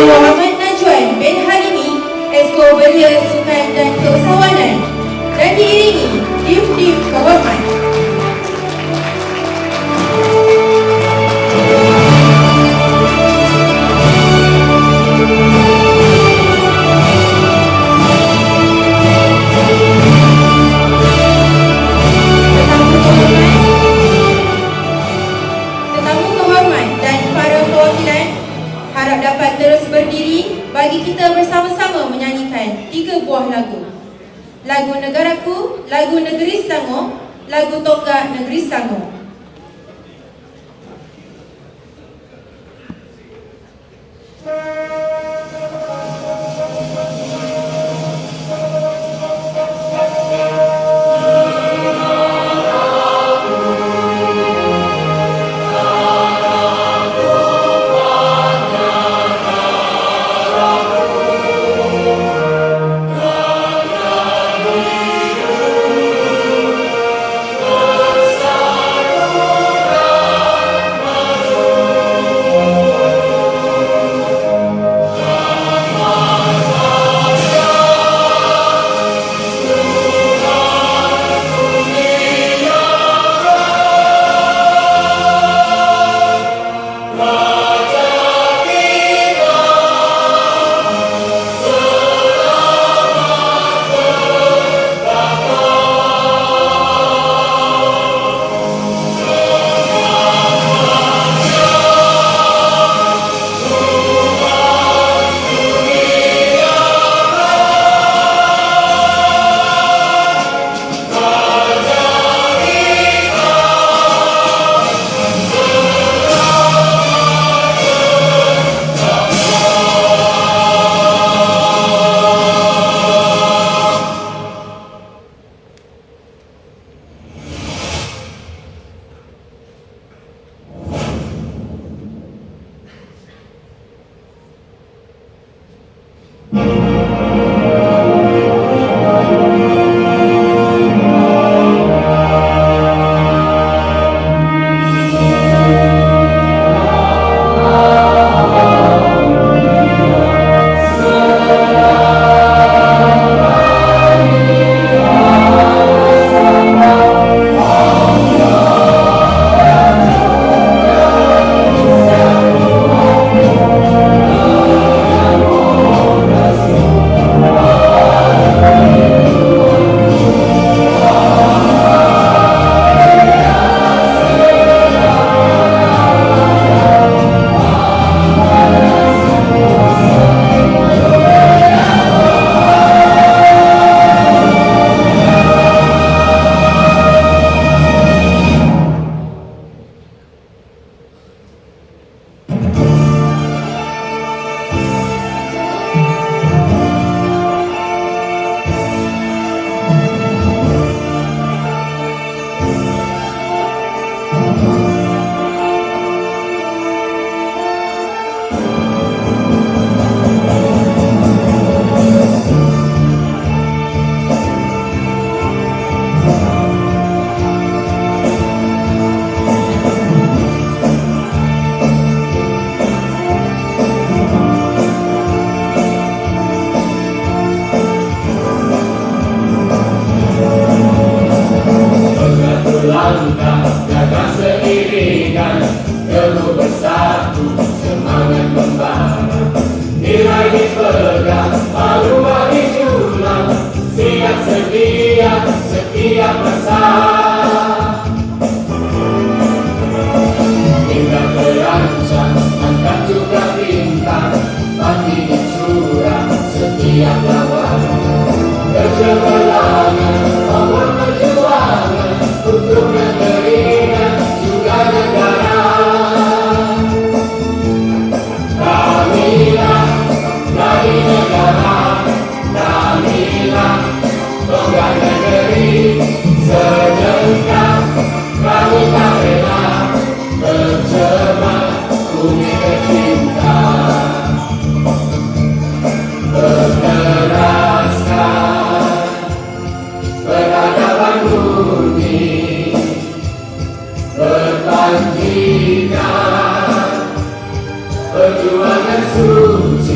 Muhammad Najwan bin Halimi, Esko Belia Sukan dan Keusahawanan, dan diiringi Div-Div Kehormat. Dapat terus berdiri bagi kita bersama-sama menyanyikan 3 buah lagu. Lagu Negaraku, lagu Negeri Selangor, lagu Tonggak Negeri Selangor. Perjuangan suci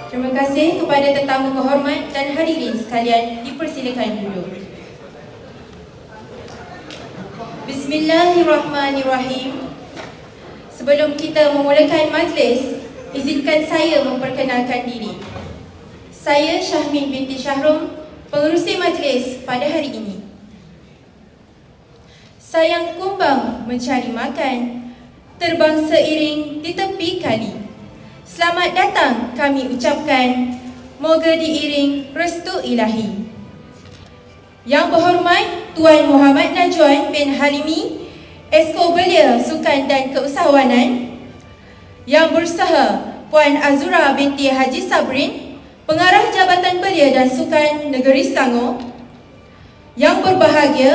Terima kasih kepada tetamu kehormat dan hadirin sekalian, dipersilakan duduk. Bismillahirrahmanirrahim. Sebelum kita memulakan majlis, izinkan saya memperkenalkan diri. Saya Syahmin binti Syahrum, pengerusi majlis pada hari ini. Sayang kumbang mencari makan, terbang seiring di tepi kali. Selamat datang kami ucapkan, moga diiring restu ilahi. Yang berhormat Tuan Muhammad Najwan bin Halimi, Esko Belia Sukan dan Keusahawanan. Yang berusaha Puan Azura binti Haji Sabrin, Pengarah Jabatan Belia dan Sukan Negeri Selangor. Yang berbahagia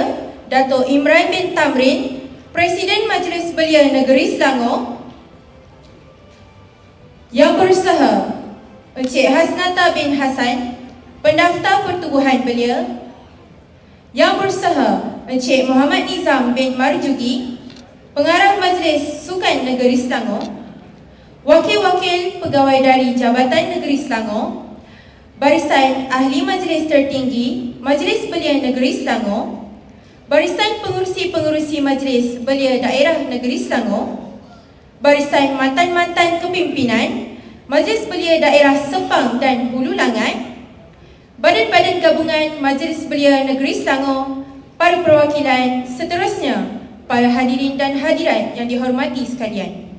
Dato' Imran bin Tamrin, Presiden Majlis Belia Negeri Selangor. Yang berusaha Encik Hasnata bin Hasan, Pendaftar Pertubuhan Belia. Yang berusaha Encik Muhammad Nizam bin Marjugi, Pengarah Majlis Sukan Negeri Selangor. Wakil-wakil pegawai dari Jabatan Negeri Selangor, Barisan Ahli Majlis Tertinggi Majlis Belia Negeri Selangor, Barisan Pengurusi-pengurusi Majlis Belia Daerah Negeri Selangor, Barisan mantan-mantan kepimpinan Majlis Belia Daerah Sepang dan Hulu Langat, Badan-badan gabungan Majlis Belia Negeri Selangor, para perwakilan, seterusnya para hadirin dan hadirat yang dihormati sekalian.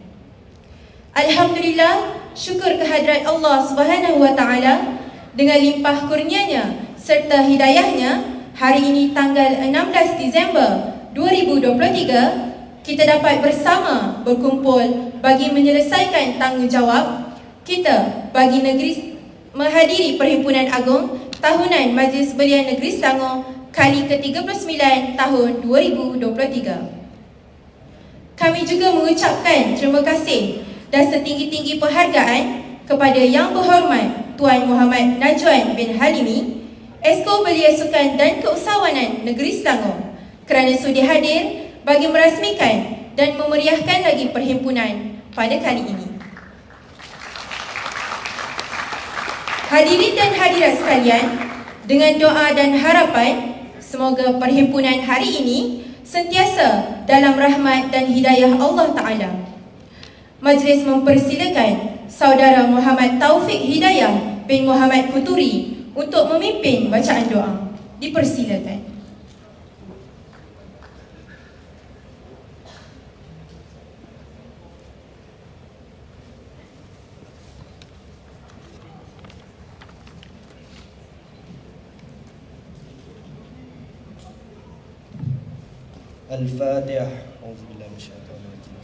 Alhamdulillah, syukur kehadrat Allah Subhanahu wa taala dengan limpah kurnianya serta hidayahnya, hari ini tanggal 16 Disember 2023 kita dapat bersama berkumpul bagi menyelesaikan tanggungjawab kita bagi negeri menghadiri Perhimpunan Agung Tahunan Majlis Belia Negeri Selangor kali ke-39 tahun 2023. Kami juga mengucapkan terima kasih dan setinggi-tinggi penghargaan kepada Yang Berhormat Tuan Muhammad Najwan bin Halimi, Esko Belia Sukan dan Keusahawanan Negeri Selangor kerana sudi hadir bagi merasmikan dan memeriahkan lagi perhimpunan pada kali ini. Hadirin dan hadirat sekalian, dengan doa dan harapan semoga perhimpunan hari ini sentiasa dalam rahmat dan hidayah Allah Ta'ala. Majlis mempersilakan Saudara Muhammad Taufik Hidayah bin Muhammad Kuturi untuk memimpin bacaan doa. Dipersilakan. Al-Fatihah. Auzubillahi minasyaitonir rajim.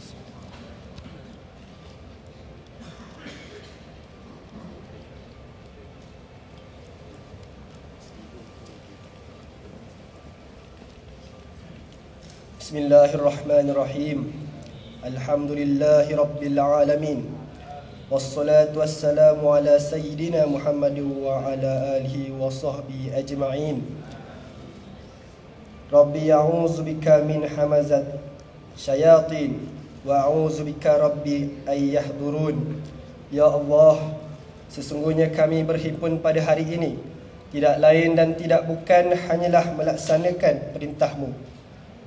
Bismillahirrahmanirrahim. Alhamdulillahi rabbil alamin. Wassalatu wassalamu ala sayyidina Muhammadin wa ala alihi wa sahbihi ajma'in. Rabbi a'udzu bika min hamazat syayatin wa a'udzu bika rabbi ay yahdurun. Ya Allah, sesungguhnya kami berhimpun pada hari ini tidak lain dan tidak bukan hanyalah melaksanakan perintah-Mu,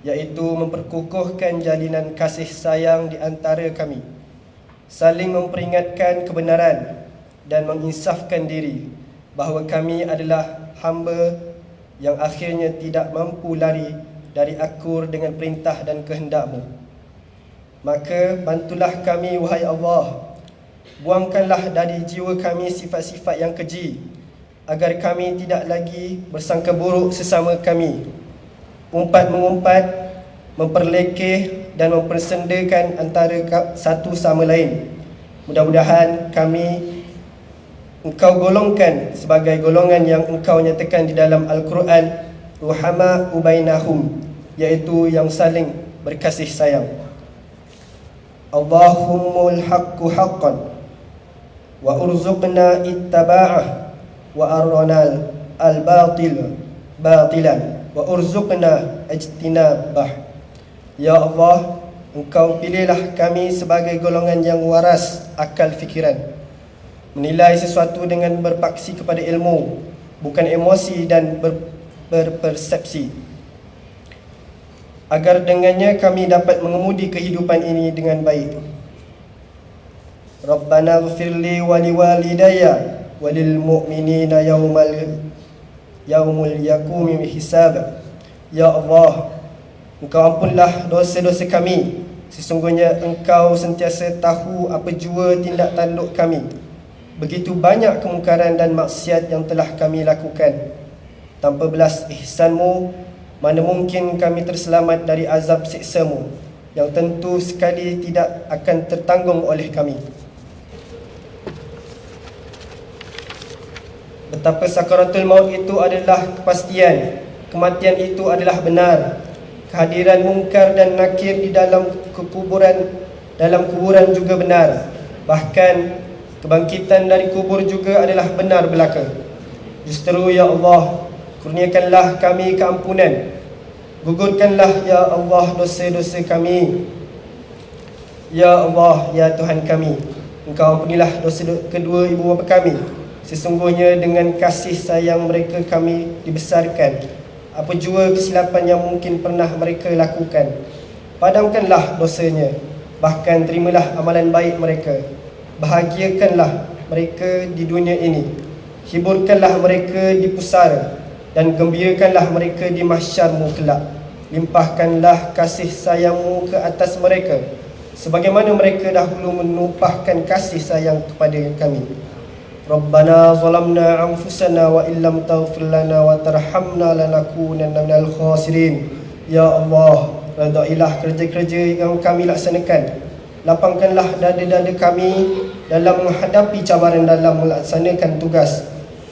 iaitu memperkukuhkan jalinan kasih sayang di antara kami, saling memperingatkan kebenaran dan menginsafkan diri bahawa kami adalah hamba yang akhirnya tidak mampu lari dari akur dengan perintah dan kehendak-Mu. Maka bantulah kami, wahai Allah, buangkanlah dari jiwa kami sifat-sifat yang keji, agar kami tidak lagi bersangka buruk sesama kami, umpat-mengumpat memperlekeh dan mempersendakan antara satu sama lain. Mudah-mudahan Engkau golongkan sebagai golongan yang Engkau nyatakan di dalam Al-Quran, ruhama ubainahum, iaitu yang saling berkasih sayang. Allahumul haqqu haqqan wa urzuqna ittaba'ah wa arranal al-batil batilan wa urzuqna ijtinabah. Ya Allah, Engkau pilihlah kami sebagai golongan yang waras akal fikiran, menilai sesuatu dengan berpaksi kepada ilmu, bukan emosi dan berpersepsi, agar dengannya kami dapat mengemudi kehidupan ini dengan baik. Rabbana ghfirli wa liwalidayya walil mu'minina yaumul yaqumul hisab. Ya Allah, Engkau ampunlah dosa-dosa kami. Sesungguhnya Engkau sentiasa tahu apa jua tindak tanduk kami. Begitu banyak kemungkaran dan maksiat yang telah kami lakukan. Tanpa belas ihsan-Mu, mana mungkin kami terselamat dari azab siksa-Mu yang tentu sekali tidak akan tertanggung oleh kami. Betapa sakaratul maut itu adalah kepastian, kematian itu adalah benar. Kehadiran mungkar dan nakir di dalam kuburan juga benar. Bahkan kebangkitan dari kubur juga adalah benar belaka. Justru ya Allah, kurniakanlah kami keampunan. Gugurkanlah ya Allah dosa-dosa kami. Ya Allah, ya Tuhan kami, Engkau ampunilah dosa kedua ibu bapa kami. Sesungguhnya dengan kasih sayang mereka kami dibesarkan. Apa jua kesilapan yang mungkin pernah mereka lakukan, padamkanlah dosanya. Bahkan terimalah amalan baik mereka. Bahagiakanlah mereka di dunia ini. Hiburkanlah mereka di pusara, dan gembirakanlah mereka di mahsyar-Mu kelak. Limpahkanlah kasih sayang-Mu ke atas mereka, sebagaimana mereka dahulu menumpahkan kasih sayang kepada kami. Rabbana zalamna anfusana wa illam taghfir lana wa tarhamna lanakunanna minal khasirin. Ya Allah, redailah kerja-kerja yang kami laksanakan. Lapangkanlah dada-dada kami dalam menghadapi cabaran dalam melaksanakan tugas.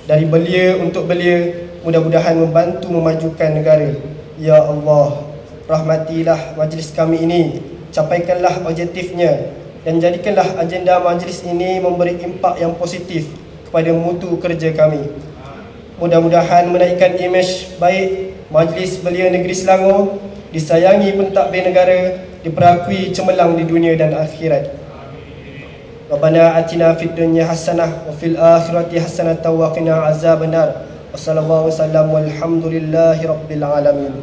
Dari belia untuk belia, mudah-mudahan membantu memajukan negara. Ya Allah, rahmatilah majlis kami ini, capaikanlah objektifnya, dan jadikanlah agenda majlis ini memberi impak yang positif kepada mutu kerja kami. Mudah-mudahan menaikkan imej baik Majlis Belia Negeri Selangor, disayangi pentadbir negara, diperakui cemerlang di dunia dan akhirat. Rabbana atina fid dunya hasanah wa fil akhirati hasanah wa qina azabannar. Wassallallahu wasallam walhamdulillahi rabbil alamin.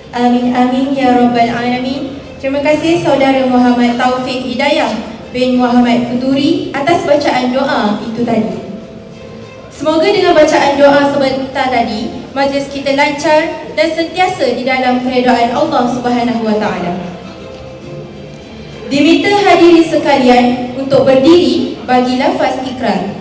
Amin amin ya rabbal alamin. Terima kasih Saudara Muhammad Taufik Hidayah bin Muhammad Kuduri atas bacaan doa itu tadi. Semoga dengan bacaan doa sebentar tadi, majlis kita lancar dan sentiasa di dalam keredaan Allah Subhanahu Wa Taala. Diminta hadirin sekalian untuk berdiri bagi lafaz ikrar.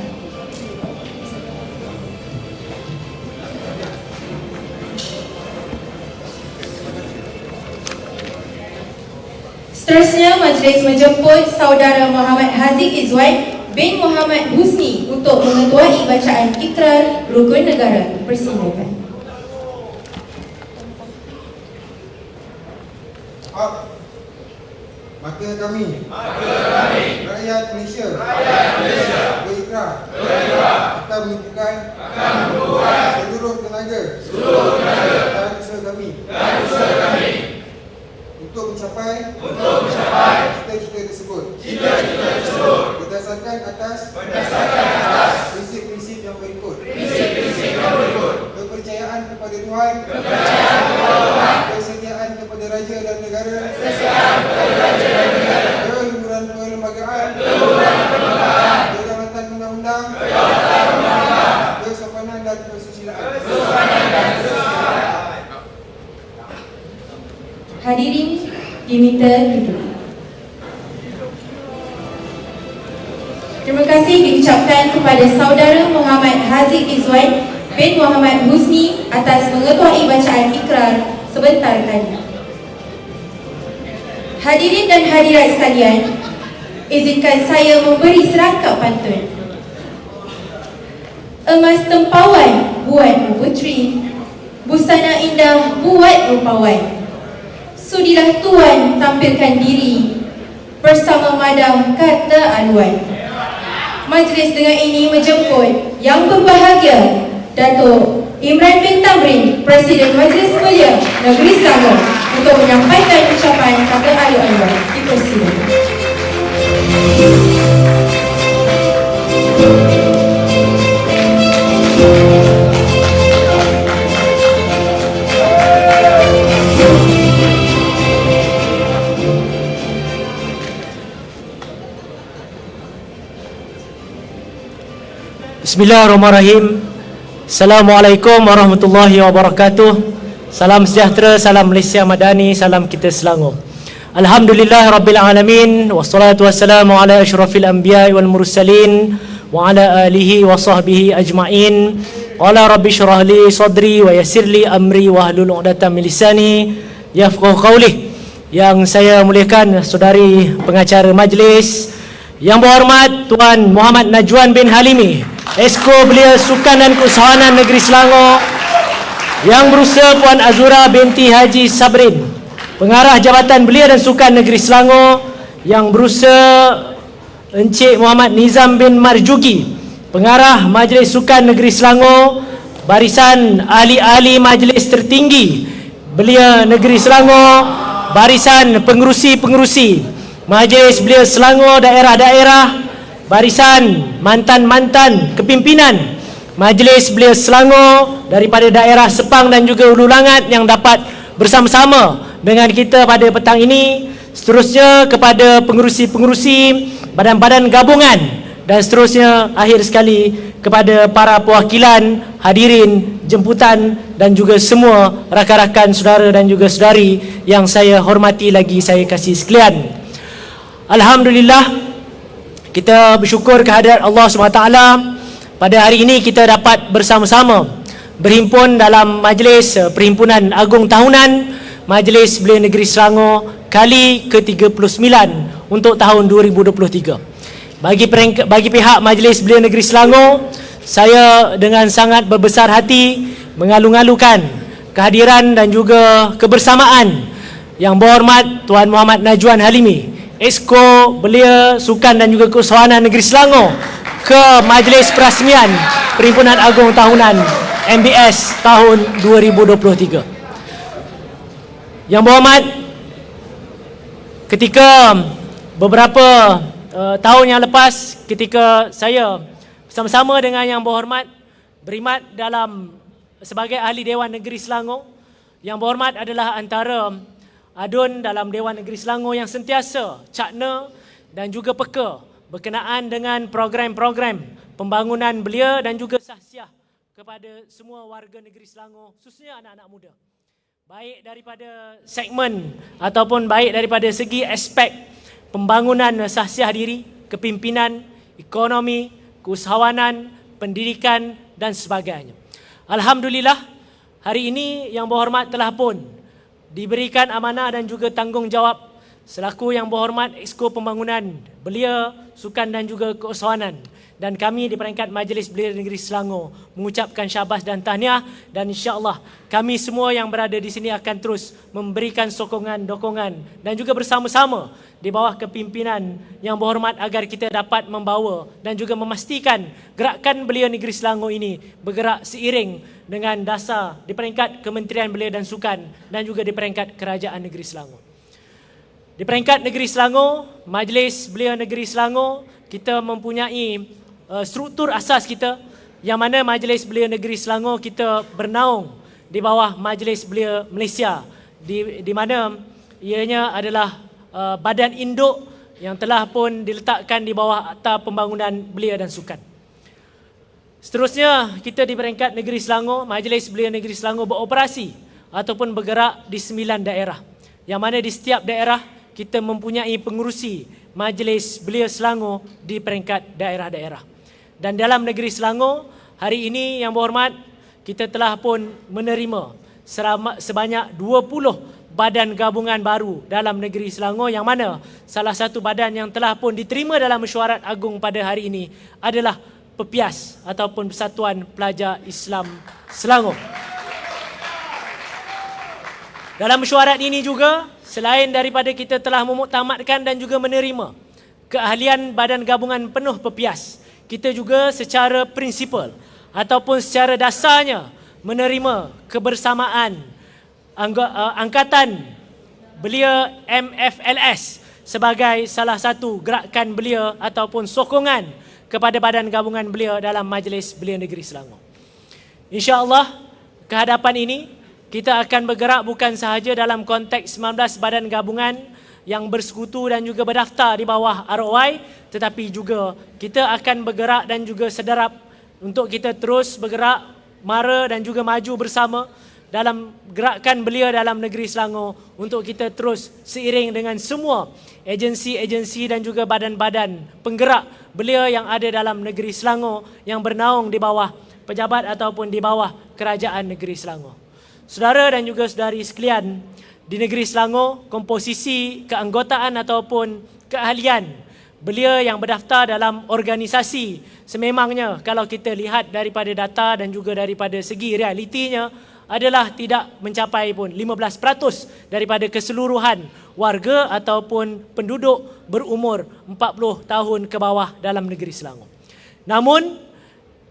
Seterusnya, majlis menjemput Saudara Muhammad Haziq Izwan bin Muhammad Husni untuk mengetuai bacaan ikrar rukun negara. Persilakan. Maka kami rakyat Malaysia berikrar akan menunjukkan seluruh tenaga dan usaha kami untuk mencapai cita-cita tersebut berdasarkan atas prinsip-prinsip yang berikut. Kepercayaan kepada Tuhan, kesetiaan kepada raja dan negara, keluhuran perlembagaan, kedaulatan undang-undang, kesopanan dan kesusilaan. Hadirin diminta duduk. Terima kasih diucapkan kepada Saudara Muhammad Haziq Izwan bin Muhammad Husni atas mengetuai bacaan ikrar sebentar tadi. Hadirin dan hadirat sekalian, izinkan saya memberi serangkap pantun. Emas tempawan buatmu puteri, busana indah buat rupawan. Sudilah tuan tampilkan diri bersama madah kata aluan. Majlis dengan ini menjemput yang berbahagia Datuk Imran bin Tamrin, Presiden Majlis Mulia Negeri Selangor, untuk menyampaikan ucapan kata alu-aluan. Dipersilakan. Bismillahirrahmanirrahim. Assalamualaikum warahmatullahi wabarakatuh. Salam sejahtera, salam Malaysia Madani, salam kita Selangor. Alhamdulillah Rabbil Alamin, wassalatu wassalamu ala ashrafil anbiya wal mursalin wa ala alihi wa sahbihi ajma'in. Qala rabbi syrah li sadri wa yassir li amri wa hlul 'uqdatam min lisani yafqahu qawli. Yang saya muliakan saudari pengacara majlis, yang berhormat Tuan Muhammad Najwan bin Halimi, Esko Belia Sukan dan Keusahawanan Negeri Selangor, yang berusaha Puan Azura binti Haji Sabrin, Pengarah Jabatan Belia dan Sukan Negeri Selangor, yang berusaha Encik Muhammad Nizam bin Marjuki, Pengarah Majlis Sukan Negeri Selangor, barisan ahli-ahli majlis tertinggi Belia Negeri Selangor, barisan pengerusi-pengerusi Majlis Belia Selangor daerah-daerah, barisan mantan-mantan kepimpinan Majlis Belia Selangor daripada daerah Sepang dan juga Hulu Langat yang dapat bersama-sama dengan kita pada petang ini. Seterusnya kepada pengerusi-pengerusi badan-badan gabungan, dan seterusnya akhir sekali kepada para perwakilan, hadirin, jemputan dan juga semua rakan-rakan saudara dan juga saudari yang saya hormati lagi saya kasih sekalian. Alhamdulillah, kita bersyukur kehadirat Allah SWT. Pada hari ini kita dapat bersama-sama berhimpun dalam majlis Perhimpunan Agung Tahunan Majlis Belia Negeri Selangor kali ke-39 untuk tahun 2023. Bagi pihak Majlis Belia Negeri Selangor, saya dengan sangat berbesar hati mengalu-alukan kehadiran dan juga kebersamaan Yang berhormat Tuan Muhammad Najwan Halimi, Esko Belia Sukan dan juga Keusahawanan Negeri Selangor, ke Majlis Perasmian Perhimpunan Agung Tahunan MBS tahun 2023. Yang berhormat, ketika beberapa tahun yang lepas, ketika saya bersama-sama dengan Yang Berhormat berkhidmat dalam sebagai ahli Dewan Negeri Selangor, Yang Berhormat adalah antara adun dalam Dewan Negeri Selangor yang sentiasa cakna dan juga peka berkenaan dengan program-program pembangunan belia dan juga sahsiah kepada semua warga negeri Selangor, khususnya anak-anak muda. Baik daripada segmen ataupun baik daripada segi aspek pembangunan sahsiah diri, kepimpinan, ekonomi, keusahawanan, pendidikan dan sebagainya. Alhamdulillah, hari ini Yang Berhormat telah pun diberikan amanah dan juga tanggungjawab selaku Yang Berhormat Exco Pembangunan Belia, Sukan dan juga Keusahawanan, dan kami di peringkat Majlis Belia Negeri Selangor mengucapkan syabas dan tahniah, dan insya-Allah kami semua yang berada di sini akan terus memberikan sokongan, dokongan dan juga bersama-sama di bawah kepimpinan Yang Berhormat agar kita dapat membawa dan juga memastikan gerakan Belia Negeri Selangor ini bergerak seiring dengan dasar di peringkat Kementerian Belia dan Sukan dan juga di peringkat Kerajaan Negeri Selangor. Di peringkat Negeri Selangor, Majlis Belia Negeri Selangor, kita mempunyai struktur asas kita, yang mana Majlis Belia Negeri Selangor kita bernaung di bawah Majlis Belia Malaysia, di mana ianya adalah badan induk yang telah pun diletakkan di bawah Akta Pembangunan Belia dan Sukan. Seterusnya, kita di peringkat Negeri Selangor, Majlis Belia Negeri Selangor beroperasi ataupun bergerak di 9 daerah, yang mana di setiap daerah kita mempunyai pengurusi Majlis Belia Selangor di peringkat daerah-daerah. Dan dalam Negeri Selangor, hari ini Yang Berhormat, kita telah pun menerima sebanyak 20 badan gabungan baru dalam negeri Selangor, yang mana salah satu badan yang telah pun diterima dalam mesyuarat agung pada hari ini adalah PEPIAS ataupun Persatuan Pelajar Islam Selangor. Dalam mesyuarat ini juga, selain daripada kita telah memuktamadkan dan juga menerima keahlian badan gabungan penuh PEPIAS, kita juga secara prinsipal ataupun secara dasarnya menerima kebersamaan angkatan belia MFLS sebagai salah satu gerakan belia ataupun sokongan kepada badan gabungan belia dalam Majlis Belia Negeri Selangor. InsyaAllah kehadapan ini kita akan bergerak bukan sahaja dalam konteks 19 badan gabungan yang bersekutu dan juga berdaftar di bawah ROI, tetapi juga kita akan bergerak dan juga sederap untuk kita terus bergerak, mara dan juga maju bersama dalam gerakan belia dalam negeri Selangor untuk kita terus seiring dengan semua agensi-agensi dan juga badan-badan penggerak belia yang ada dalam negeri Selangor yang bernaung di bawah pejabat ataupun di bawah kerajaan negeri Selangor. Saudara dan juga saudari sekalian, di negeri Selangor, komposisi keanggotaan ataupun keahlian belia yang berdaftar dalam organisasi sememangnya kalau kita lihat daripada data dan juga daripada segi realitinya adalah tidak mencapai pun 15% daripada keseluruhan warga ataupun penduduk berumur 40 tahun ke bawah dalam negeri Selangor. Namun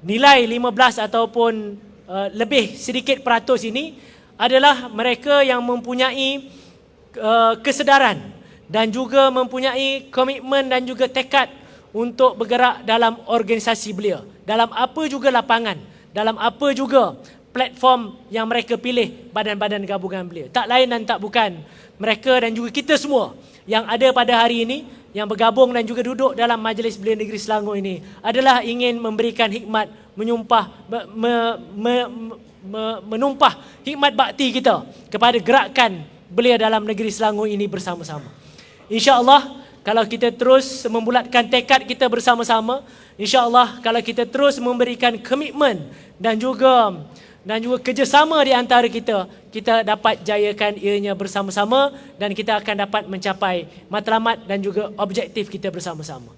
nilai 15 ataupun lebih sedikit peratus ini adalah mereka yang mempunyai kesedaran dan juga mempunyai komitmen dan juga tekad untuk bergerak dalam organisasi belia, dalam apa juga lapangan, dalam apa juga platform yang mereka pilih badan-badan gabungan belia. Tak lain dan tak bukan, mereka dan juga kita semua yang ada pada hari ini, yang bergabung dan juga duduk dalam Majlis Belia Negeri Selangor ini adalah ingin memberikan hikmat, menumpah hikmat bakti kita kepada gerakan belia dalam negeri Selangor ini bersama-sama. InsyaAllah kalau kita terus membulatkan tekad kita bersama-sama, InsyaAllah kalau kita terus memberikan komitmen dan juga kerjasama di antara kita, kita dapat jayakan ianya bersama-sama dan kita akan dapat mencapai matlamat dan juga objektif kita bersama-sama.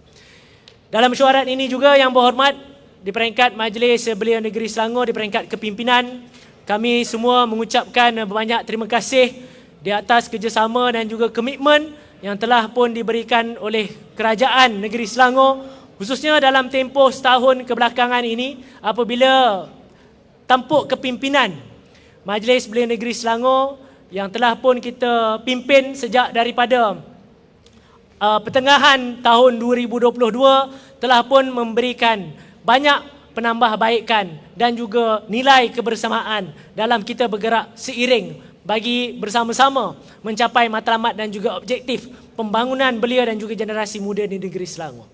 Dalam mesyuarat ini juga yang berhormat, di peringkat Majlis Belia Negeri Selangor, di peringkat kepimpinan, kami semua mengucapkan banyak terima kasih di atas kerjasama dan juga komitmen yang telah pun diberikan oleh kerajaan negeri Selangor, khususnya dalam tempoh setahun kebelakangan ini apabila tampuk kepimpinan Majlis Belia Negeri Selangor yang telah pun kita pimpin sejak daripada pertengahan tahun 2022 telah pun memberikan banyak penambahbaikan dan juga nilai kebersamaan dalam kita bergerak seiring bagi bersama-sama mencapai matlamat dan juga objektif pembangunan belia dan juga generasi muda di negeri Selangor.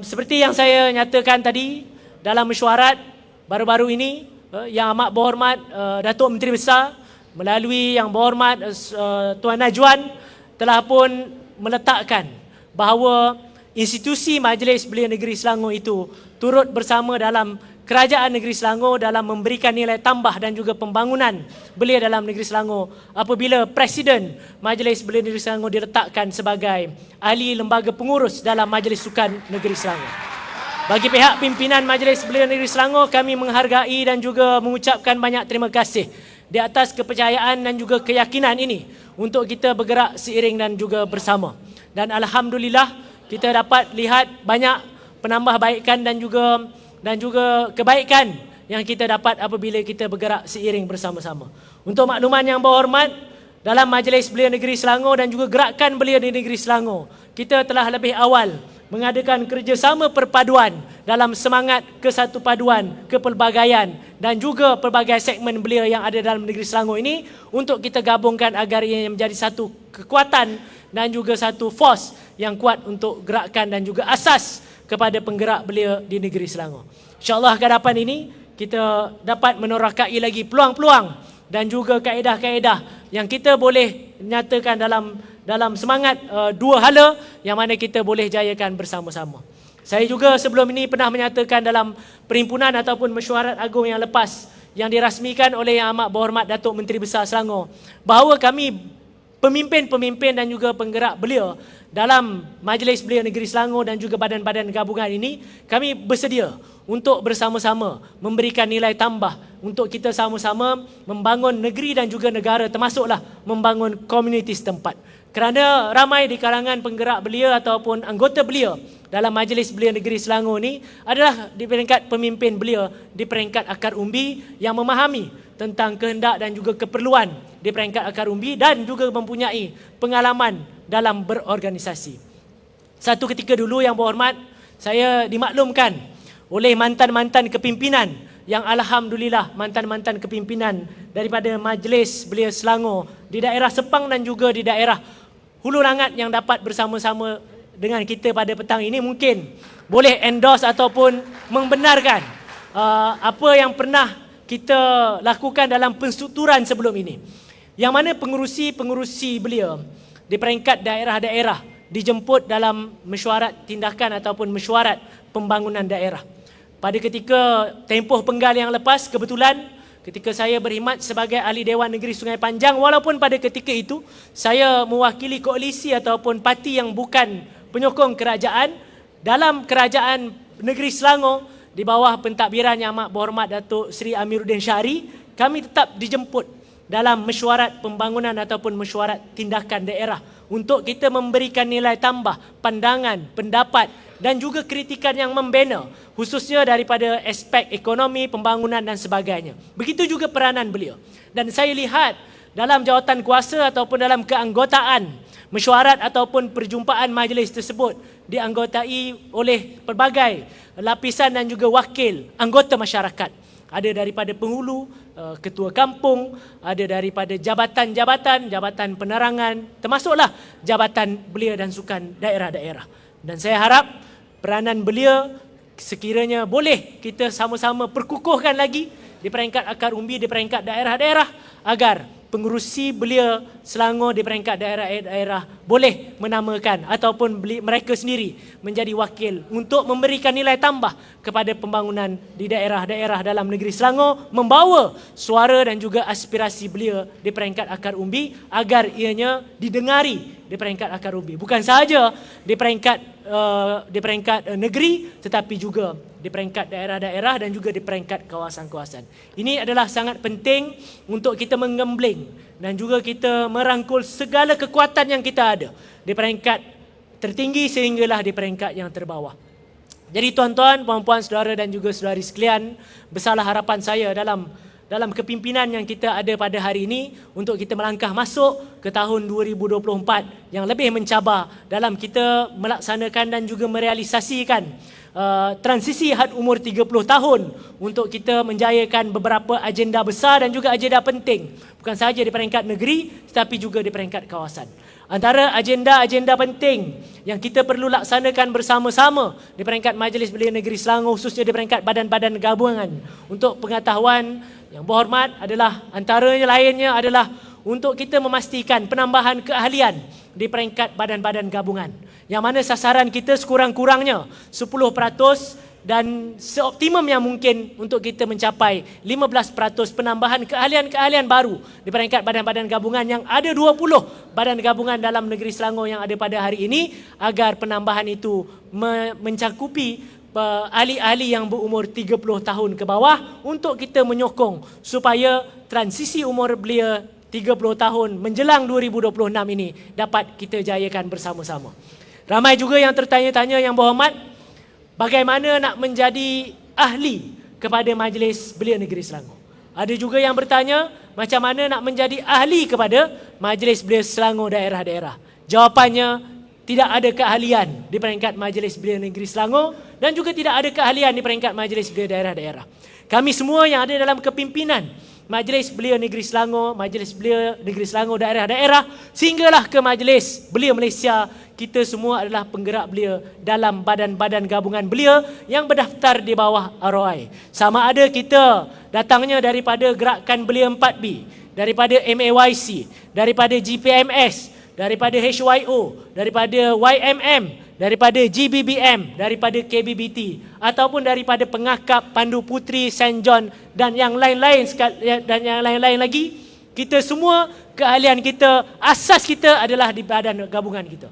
Seperti yang saya nyatakan tadi dalam mesyuarat baru-baru ini, yang amat berhormat Datuk Menteri Besar melalui yang berhormat Tuan Najwan telah pun meletakkan bahawa institusi Majlis Belia Negeri Selangor itu turut bersama dalam kerajaan negeri Selangor dalam memberikan nilai tambah dan juga pembangunan belia dalam negeri Selangor apabila Presiden Majlis Belia Negeri Selangor diletakkan sebagai ahli lembaga pengurus dalam Majlis Sukan Negeri Selangor. Bagi pihak pimpinan Majlis Belia Negeri Selangor, kami menghargai dan juga mengucapkan banyak terima kasih di atas kepercayaan dan juga keyakinan ini untuk kita bergerak seiring dan juga bersama. Dan alhamdulillah kita dapat lihat banyak penambahbaikan dan juga kebaikan yang kita dapat apabila kita bergerak seiring bersama-sama. Untuk makluman yang berhormat, dalam Majlis Belia Negeri Selangor dan juga gerakan belia di negeri Selangor, kita telah lebih awal mengadakan kerjasama perpaduan dalam semangat kesatupaduan, kepelbagaian dan juga pelbagai segmen belia yang ada dalam negeri Selangor ini untuk kita gabungkan agar ia menjadi satu kekuatan dan juga satu force yang kuat untuk gerakan dan juga asas kepada penggerak belia di negeri Selangor. InsyaAllah hadapan ini kita dapat menorakai lagi peluang-peluang dan juga kaedah-kaedah yang kita boleh nyatakan dalam semangat dua hala yang mana kita boleh jayakan bersama-sama. Saya juga sebelum ini pernah menyatakan dalam perhimpunan ataupun mesyuarat agung yang lepas, yang dirasmikan oleh Yang Amat Berhormat Datuk Menteri Besar Selangor, bahawa kami pemimpin-pemimpin dan juga penggerak belia dalam Majlis Belia Negeri Selangor dan juga badan-badan gabungan ini, kami bersedia untuk bersama-sama memberikan nilai tambah untuk kita sama-sama membangun negeri dan juga negara, termasuklah membangun komuniti setempat. Kerana ramai di kalangan penggerak belia ataupun anggota belia dalam Majlis Belia Negeri Selangor ni adalah di peringkat pemimpin belia di peringkat akar umbi yang memahami tentang kehendak dan juga keperluan di peringkat akar umbi dan juga mempunyai pengalaman dalam berorganisasi. Satu ketika dulu Yang Berhormat, saya dimaklumkan oleh mantan-mantan kepimpinan yang alhamdulillah mantan-mantan kepimpinan daripada Majlis Belia Selangor di daerah Sepang dan juga di daerah Hulu Langat yang dapat bersama-sama dengan kita pada petang ini mungkin boleh endorse ataupun membenarkan apa yang pernah kita lakukan dalam penstrukturan sebelum ini. Yang mana pengurusi-pengurusi belia di peringkat daerah-daerah dijemput dalam mesyuarat tindakan ataupun mesyuarat pembangunan daerah. Pada ketika tempoh penggal yang lepas, kebetulan ketika saya berkhidmat sebagai ahli Dewan Negeri Sungai Panjang, walaupun pada ketika itu saya mewakili koalisi ataupun parti yang bukan penyokong kerajaan, dalam kerajaan negeri Selangor di bawah pentadbiran Yang Amat Berhormat Datuk Seri Amiruddin Syari, kami tetap dijemput dalam mesyuarat pembangunan ataupun mesyuarat tindakan daerah untuk kita memberikan nilai tambah, pandangan, pendapat dan juga kritikan yang membina, khususnya daripada aspek ekonomi, pembangunan dan sebagainya. Begitu juga peranan beliau. Dan saya lihat dalam jawatan kuasa ataupun dalam keanggotaan mesyuarat ataupun perjumpaan majlis tersebut dianggotai oleh pelbagai lapisan dan juga wakil anggota masyarakat. Ada daripada penghulu, ketua kampung, ada daripada jabatan-jabatan, jabatan penerangan, termasuklah jabatan belia dan sukan daerah-daerah. Dan saya harap peranan belia sekiranya boleh kita sama-sama perkukuhkan lagi di peringkat akar umbi, di peringkat daerah-daerah, agar pengurusi belia Selangor di peringkat daerah-daerah boleh menamakan ataupun mereka sendiri menjadi wakil untuk memberikan nilai tambah kepada pembangunan di daerah-daerah dalam negeri Selangor, membawa suara dan juga aspirasi belia di peringkat akar umbi agar ianya didengari di peringkat akar umbi. Bukan sahaja di peringkat negeri, tetapi juga di peringkat daerah-daerah dan juga di peringkat kawasan-kawasan. Ini adalah sangat penting untuk kita menggembling dan juga kita merangkul segala kekuatan yang kita ada di peringkat tertinggi sehinggalah di peringkat yang terbawah. Jadi tuan-tuan, puan-puan, saudara dan juga saudari sekalian, besarlah harapan saya dalam kepimpinan yang kita ada pada hari ini untuk kita melangkah masuk ke tahun 2024 yang lebih mencabar dalam kita melaksanakan dan juga merealisasikan transisi had umur 30 tahun untuk kita menjayakan beberapa agenda besar dan juga agenda penting, bukan sahaja di peringkat negeri tetapi juga di peringkat kawasan. Antara agenda-agenda penting yang kita perlu laksanakan bersama-sama di peringkat Majlis Belia Negeri Selangor, khususnya di peringkat badan-badan gabungan, untuk pengetahuan Yang Berhormat adalah antaranya lainnya adalah untuk kita memastikan penambahan keahlian di peringkat badan-badan gabungan, yang mana sasaran kita sekurang-kurangnya 10% dan seoptimum yang mungkin untuk kita mencapai 15% penambahan keahlian-keahlian baru di peringkat badan-badan gabungan yang ada 20 badan gabungan dalam negeri Selangor yang ada pada hari ini, agar penambahan itu mencakupi ahli-ahli yang berumur 30 tahun ke bawah untuk kita menyokong supaya transisi umur belia 30 tahun menjelang 2026 ini dapat kita jayakan bersama-sama. Ramai juga yang tertanya-tanya Yang Berhormat, bagaimana nak menjadi ahli kepada Majlis Belia Negeri Selangor. Ada juga yang bertanya macam mana nak menjadi ahli kepada Majlis Belia Selangor daerah-daerah. Jawapannya, tidak ada keahlian di peringkat Majlis Belia Negeri Selangor dan juga tidak ada keahlian di peringkat Majlis Belia daerah-daerah. Kami semua yang ada dalam kepimpinan Majlis Belia Negeri Selangor, Majlis Belia Negeri Selangor daerah-daerah, sehinggalah ke Majlis Belia Malaysia, kita semua adalah penggerak belia dalam badan-badan gabungan belia yang berdaftar di bawah ROI. Sama ada kita datangnya daripada Gerakan Belia 4B, daripada MAYC, daripada GPMS, daripada HYO, daripada YMM, daripada GBBM, daripada KBBT, ataupun daripada pengakap Pandu Putri St. John dan yang lain-lain lagi, kita semua keahlian kita, asas kita adalah di badan gabungan kita.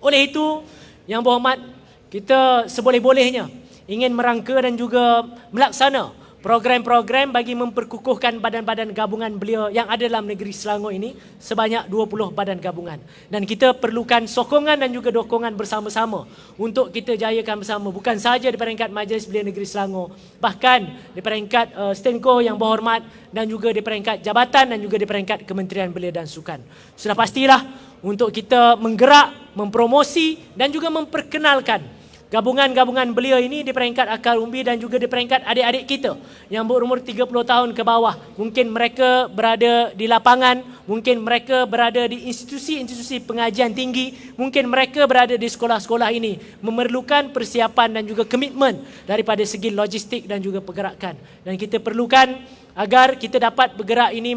Oleh itu, yang berhormat, kita seboleh-bolehnya ingin merangka dan juga melaksana program-program bagi memperkukuhkan badan-badan gabungan belia yang ada dalam negeri Selangor ini sebanyak 20 badan gabungan. Dan kita perlukan sokongan dan juga dokongan bersama-sama untuk kita jayakan bersama. Bukan sahaja di peringkat Majlis Belia Negeri Selangor, bahkan di peringkat Stenko yang berhormat dan juga di peringkat jabatan dan juga di peringkat Kementerian Belia dan Sukan. Sudah pastilah untuk kita menggerak, mempromosi dan juga memperkenalkan gabungan-gabungan belia ini di peringkat akar umbi dan juga di peringkat adik-adik kita yang berumur 30 tahun ke bawah. Mungkin mereka berada di lapangan, mungkin mereka berada di institusi-institusi pengajian tinggi, mungkin mereka berada di sekolah-sekolah ini, memerlukan persiapan dan juga komitmen daripada segi logistik dan juga pergerakan. Dan kita perlukan agar kita dapat bergerak ini,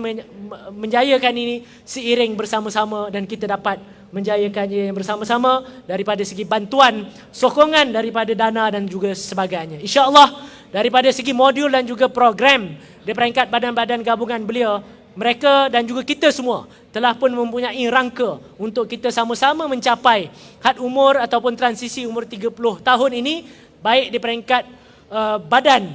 menjayakan ini seiring bersama-sama dan kita dapat menjayakannya bersama-sama daripada segi bantuan, sokongan daripada dana dan juga sebagainya. InsyaAllah daripada segi modul dan juga program di peringkat badan-badan gabungan belia, mereka dan juga kita semua telah pun mempunyai rangka untuk kita sama-sama mencapai had umur ataupun transisi umur 30 tahun ini, baik di peringkat badan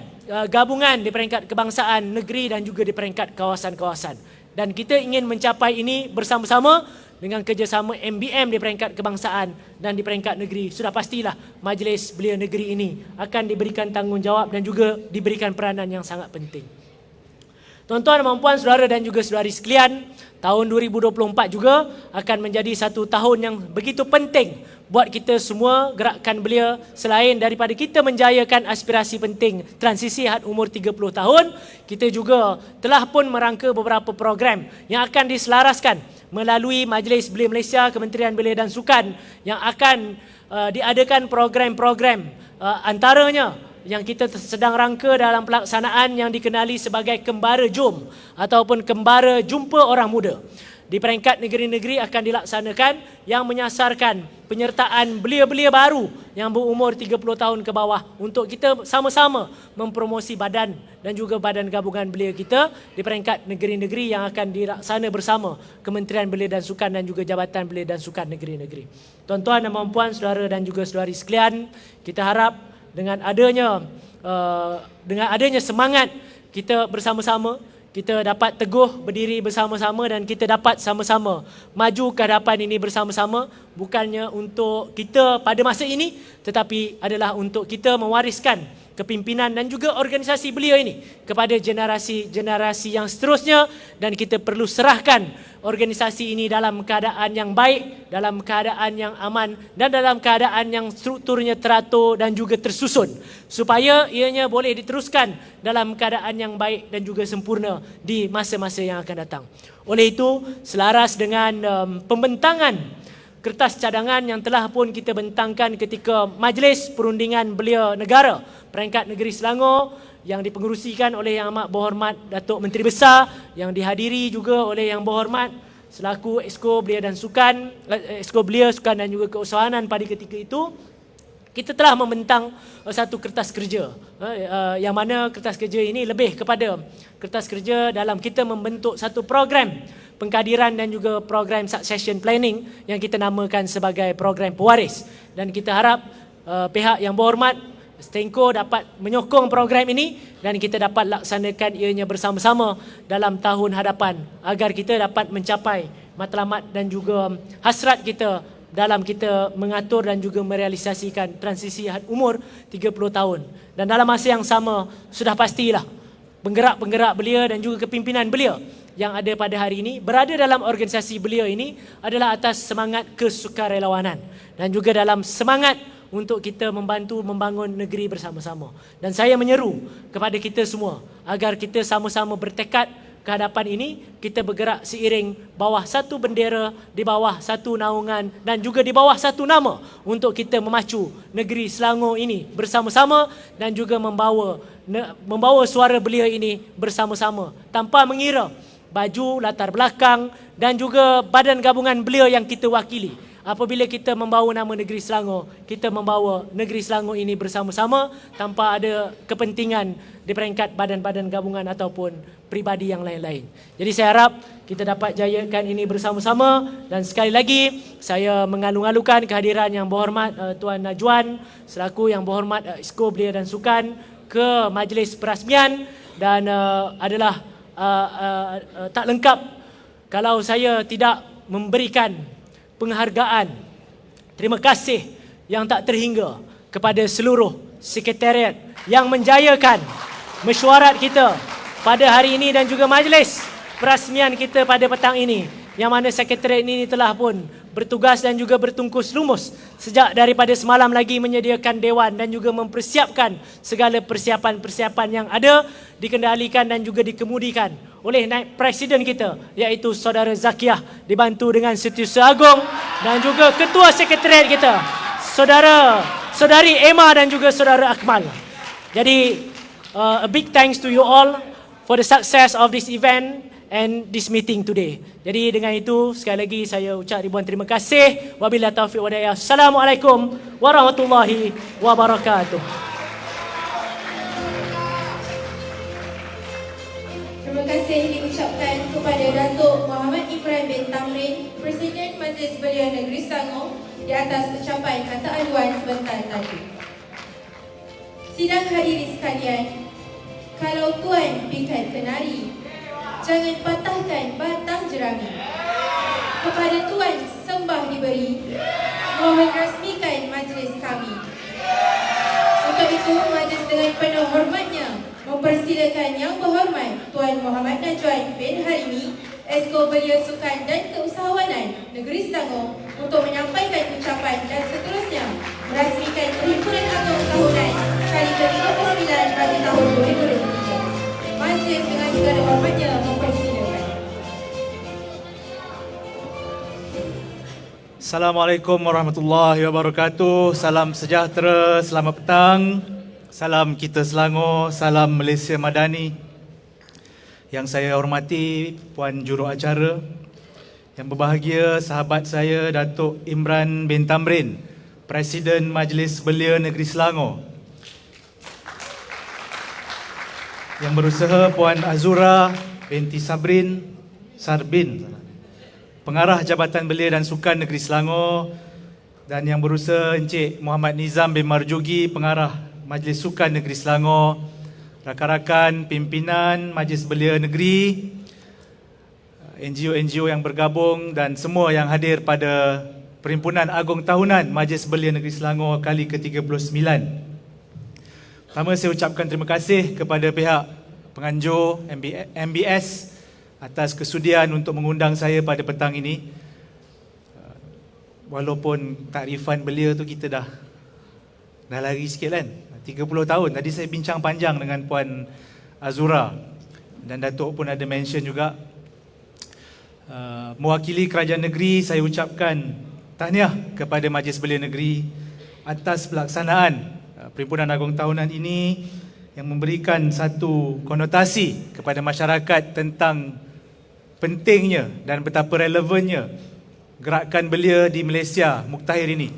gabungan di peringkat kebangsaan, negeri dan juga di peringkat kawasan-kawasan. Dan kita ingin mencapai ini bersama-sama dengan kerjasama MBM di peringkat kebangsaan dan di peringkat negeri. Sudah pastilah Majlis Belia Negeri ini akan diberikan tanggungjawab dan juga diberikan peranan yang sangat penting. Tuan-tuan dan puan, saudara dan juga saudari sekalian, tahun 2024 juga akan menjadi satu tahun yang begitu penting buat kita semua gerakan belia. Selain daripada kita menjayakan aspirasi penting transisi had umur 30 tahun, kita juga telah pun merangka beberapa program yang akan diselaraskan melalui Majlis Belia Malaysia, Kementerian Belia dan Sukan yang akan diadakan program-program antaranya yang kita sedang rangka dalam pelaksanaan yang dikenali sebagai Kembara Jom ataupun Kembara Jumpa Orang Muda. Di peringkat negeri-negeri akan dilaksanakan yang menyasarkan penyertaan belia-belia baru yang berumur 30 tahun ke bawah untuk kita sama-sama mempromosi badan dan juga badan gabungan belia kita di peringkat negeri-negeri yang akan dilaksana bersama Kementerian Belia dan Sukan dan juga Jabatan Belia dan Sukan negeri-negeri. Tuan-tuan dan puan, saudara dan juga saudari sekalian, kita harap dengan adanya semangat kita bersama-sama, kita dapat teguh berdiri bersama-sama dan kita dapat sama-sama maju ke hadapan ini bersama-sama, bukannya untuk kita pada masa ini tetapi adalah untuk kita mewariskan kepimpinan dan juga organisasi belia ini kepada generasi-generasi yang seterusnya, dan kita perlu serahkan organisasi ini dalam keadaan yang baik, dalam keadaan yang aman dan dalam keadaan yang strukturnya teratur dan juga tersusun supaya ianya boleh diteruskan dalam keadaan yang baik dan juga sempurna di masa-masa yang akan datang. Oleh itu, selaras dengan pembentangan kertas cadangan yang telah pun kita bentangkan ketika Majlis Perundingan Belia Negara peringkat negeri Selangor yang dipengerusikan oleh Yang Amat Berhormat Datuk Menteri Besar, yang dihadiri juga oleh Yang Berhormat selaku Exco Belia dan Sukan, Exco Belia, Sukan dan juga Keusahawanan pada ketika itu, kita telah membentang satu kertas kerja, yang mana kertas kerja ini lebih kepada kertas kerja dalam kita membentuk satu program pengkaderan dan juga program succession planning yang kita namakan sebagai program pewaris. Dan kita harap pihak yang berhormat Stenko dapat menyokong program ini dan kita dapat laksanakan ianya bersama-sama dalam tahun hadapan agar kita dapat mencapai matlamat dan juga hasrat kita dalam kita mengatur dan juga merealisasikan transisi umur 30 tahun. Dan dalam masa yang sama, sudah pastilah penggerak-penggerak belia dan juga kepimpinan belia yang ada pada hari ini berada dalam organisasi belia ini adalah atas semangat kesukarelawanan dan juga dalam semangat untuk kita membantu membangun negeri bersama-sama. Dan saya menyeru kepada kita semua agar kita sama-sama bertekad ke hadapan ini, kita bergerak seiring bawah satu bendera, di bawah satu naungan dan juga di bawah satu nama untuk kita memacu negeri Selangor ini bersama-sama dan juga membawa suara belia ini bersama-sama tanpa mengira baju, latar belakang dan juga badan gabungan belia yang kita wakili apabila kita membawa nama negeri Selangor, kita membawa negeri Selangor ini bersama-sama tanpa ada kepentingan di peringkat badan-badan gabungan ataupun pribadi yang lain-lain. Jadi saya harap kita dapat jayakan ini bersama-sama, dan sekali lagi saya mengalu-alukan kehadiran yang berhormat Tuan Najwan selaku yang berhormat Exco Belia dan Sukan ke majlis perasmian, dan adalah tak lengkap kalau saya tidak memberikan penghargaan, terima kasih yang tak terhingga kepada seluruh sekretariat yang menjayakan mesyuarat kita pada hari ini dan juga majlis perasmian kita pada petang ini, yang mana sekretariat ini telah pun bertugas dan juga bertungkus lumus sejak daripada semalam lagi menyediakan dewan dan juga mempersiapkan segala persiapan-persiapan yang ada, dikendalikan dan juga dikemudikan oleh naib presiden kita iaitu Saudara Zakiah, dibantu dengan Setiausaha Agong dan juga ketua sekretariat kita Saudari Emma dan juga Saudara Akmal. Jadi a big thanks to you all for the success of this event and this meeting today. Jadi dengan itu sekali lagi saya ucap ribuan terima kasih. Wabillahi taufiq wa hidayah. Assalamualaikum warahmatullahi wabarakatuh. Terima kasih diucapkan kepada Datuk Muhammad Ibrahim bin Tamrin, Presiden Majlis Belia Negeri Selangor, di atas ucapan kata aduan sebentar tadi. Sidang hadirin sekalian, kalau Tuan pikat kenari, jangan patahkan batang jerami. Kepada Tuan sembah diberi, mohon rasmikan majlis kami. Untuk itu, majlis dengan penuh hormatnya mempersilakan Yang Berhormat Tuan Muhammad Najwan bin Harimi, Exco Belia Sukan dan Keusahawanan Negeri Selangor, untuk menyampaikan ucapan dan seterusnya merasmikan Perhimpunan Agong Tahunan kali ke-59 bagi tahun 2023. Majlis dengan segala hormatnya mempersilakan. Assalamualaikum warahmatullahi wabarakatuh. Salam sejahtera, selamat petang. Salam kita Selangor, salam Malaysia Madani. Yang saya hormati Puan Juruacara, yang berbahagia sahabat saya Datuk Imran bin Tamrin, Presiden Majlis Belia Negeri Selangor. Yang berusaha Puan Azura binti Sarbin, Pengarah Jabatan Belia dan Sukan Negeri Selangor, dan yang berusaha Encik Muhammad Nizam bin Marjugi, Pengarah Majlis Sukan Negeri Selangor, rakan-rakan pimpinan Majlis Belia Negeri, NGO-NGO yang bergabung dan semua yang hadir pada Perhimpunan Agong Tahunan Majlis Belia Negeri Selangor kali ke-39. Pertama, saya ucapkan terima kasih kepada pihak penganjur MBS atas kesudian untuk mengundang saya pada petang ini. Walaupun takrifan belia tu kita dah lari sikit kan, 30 tahun. Tadi saya bincang panjang dengan Puan Azura dan Datuk pun ada mention juga. Mewakili kerajaan negeri, saya ucapkan tahniah kepada Majlis Belia Negeri atas pelaksanaan Perhimpunan Agong Tahunan ini yang memberikan satu konotasi kepada masyarakat tentang pentingnya dan betapa relevannya gerakan belia di Malaysia muktahir ini.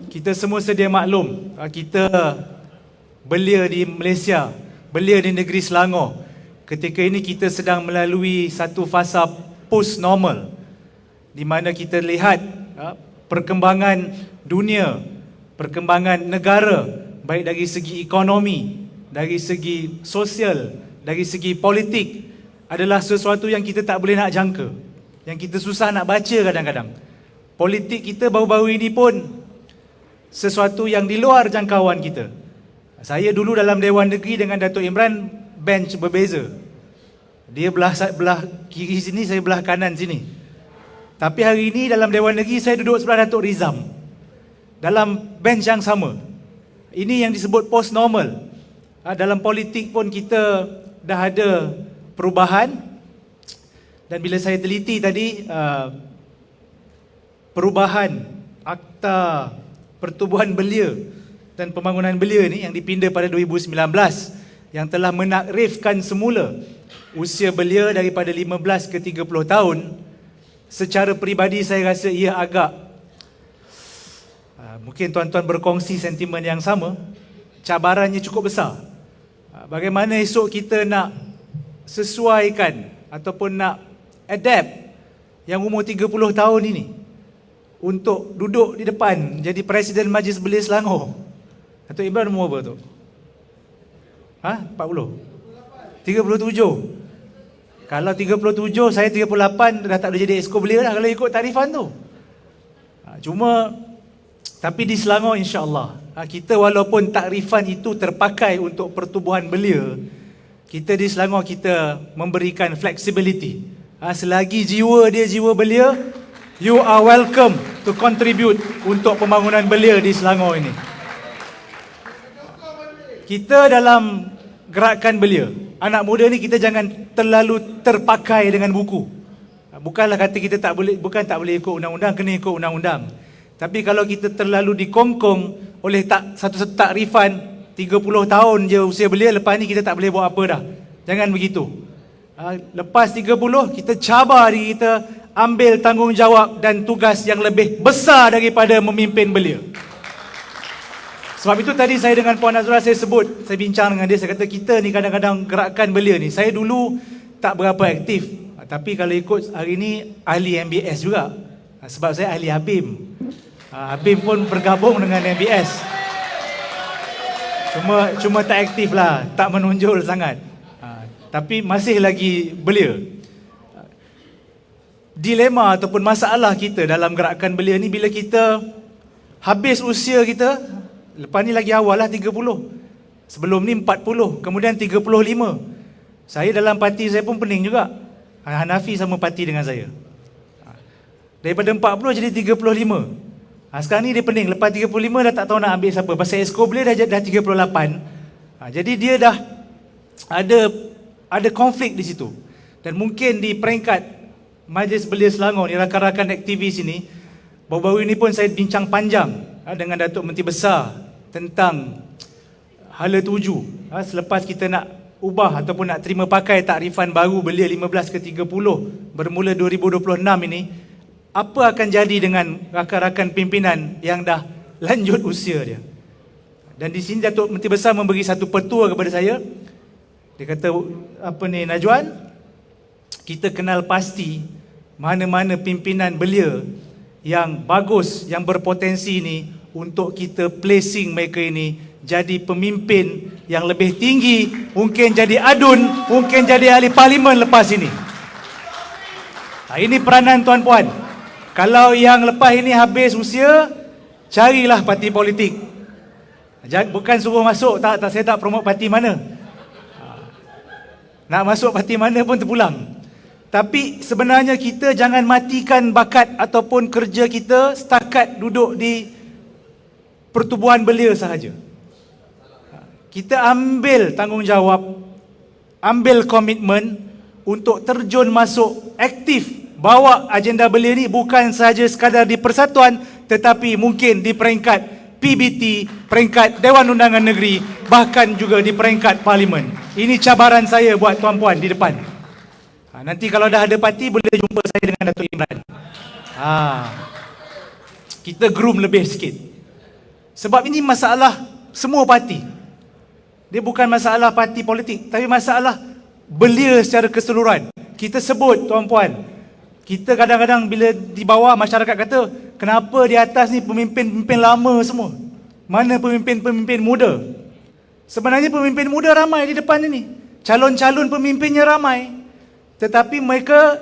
Kita semua sedia maklum, kita belia di Malaysia, belia di negeri Selangor, ketika ini kita sedang melalui satu fasa post-normal di mana kita lihat perkembangan dunia, perkembangan negara, baik dari segi ekonomi, dari segi sosial, dari segi politik, adalah sesuatu yang kita tak boleh nak jangka, yang kita susah nak baca kadang-kadang. Politik kita baru-baru ini pun sesuatu yang di luar jangkauan kita. Saya dulu dalam Dewan Negeri dengan Datuk Imran, bench berbeza. Dia belah kiri sini, saya belah kanan sini. Tapi hari ini dalam Dewan Negeri saya duduk sebelah Datuk Rizam, dalam bench yang sama. Ini yang disebut post normal. Dalam politik pun kita dah ada perubahan. Dan bila saya teliti tadi, perubahan Akta Pertubuhan Belia dan Pembangunan Belia ni yang dipinda pada 2019, yang telah menakrifkan semula usia belia daripada 15 ke 30 tahun. Secara peribadi saya rasa ia agak Mungkin tuan-tuan berkongsi sentimen yang sama. Cabarannya cukup besar. Bagaimana esok kita nak sesuaikan ataupun nak adapt yang umur 30 tahun ini untuk duduk di depan jadi Presiden Majlis Belia Selangor. Datuk Imran umur apa tu? 40? 37? Kalau 37, saya 38, dah tak boleh jadi Exco Belia dah kalau ikut tarifan tu. Cuma, tapi di Selangor insya-Allah, kita walaupun takrifan itu terpakai untuk pertubuhan belia, kita di Selangor kita memberikan flexibility. Selagi jiwa dia jiwa belia, you are welcome to contribute untuk pembangunan belia di Selangor ini. Kita dalam gerakan belia, anak muda ni kita jangan terlalu terpakai dengan buku. Bukanlah kata kita tak boleh ikut undang-undang, kena ikut undang-undang. Tapi kalau kita terlalu dikongkong oleh satu takrifan 30 tahun je usia belia, lepas ni kita tak boleh buat apa dah. Jangan begitu. Lepas 30 kita cabar diri kita, ambil tanggungjawab dan tugas yang lebih besar daripada memimpin belia. Sebab itu tadi saya dengan Puan Azura saya bincang dengan dia, saya kata kita ni kadang-kadang gerakan belia ni, saya dulu tak berapa aktif. Tapi kalau ikut hari ni ahli MBS juga. Sebab saya ahli Habim. Habim pun bergabung dengan MBS. Cuma tak aktif lah, tak menonjol sangat. Tapi masih lagi belia. Dilema ataupun masalah kita dalam gerakan belia ni, bila kita habis usia kita, lepas ni lagi awal lah 30. Sebelum ni 40, kemudian 35. Saya dalam parti saya pun pening juga. Hanafi sama parti dengan saya. Daripada 40 jadi 35. Sekarang ni dia pening. Lepas 35 dah tak tahu nak ambil siapa. Pasal Exco Belia dah 38. Jadi dia dah ada konflik di situ. Dan mungkin di peringkat Majlis Belia Selangor ni, rakan-rakan aktivis ini, baru-baru ini pun saya bincang panjang dengan Datuk Menteri Besar tentang hala tuju. Selepas kita nak ubah ataupun nak terima pakai takrifan baru belia 15 ke 30 bermula 2026 ini, apa akan jadi dengan rakan-rakan pimpinan yang dah lanjut usia dia. Dan di sini Datuk Menteri Besar memberi satu petua kepada saya. Dia kata, Najwan, kita kenal pasti mana-mana pimpinan belia yang bagus, yang berpotensi ini, untuk kita placing mereka ini jadi pemimpin yang lebih tinggi, mungkin jadi adun, mungkin jadi ahli parlimen lepas ini. Ini peranan tuan-puan. Kalau yang lepas ini habis usia, carilah parti politik. Bukan suruh masuk, saya tak promote parti mana. Nak masuk parti mana pun terpulang. Tapi sebenarnya kita jangan matikan bakat ataupun kerja kita setakat duduk di pertubuhan belia sahaja. Kita ambil tanggungjawab, ambil komitmen untuk terjun masuk aktif, bawa agenda belia ni bukan sahaja sekadar di persatuan, tetapi mungkin di peringkat PBT, peringkat Dewan Undangan Negeri, bahkan juga di peringkat Parlimen. Ini cabaran saya buat tuan-puan di depan. Nanti kalau dah ada parti, boleh jumpa saya dengan Datuk Imran. Kita groom lebih sikit. Sebab ini masalah semua parti. Dia bukan masalah parti politik, tapi masalah belia secara keseluruhan. Kita sebut tuan-puan, kita kadang-kadang bila di bawah masyarakat kata, kenapa di atas ni pemimpin-pemimpin lama semua? Mana pemimpin-pemimpin muda? Sebenarnya pemimpin muda ramai di depan ini. Calon-calon pemimpinnya ramai. Tetapi mereka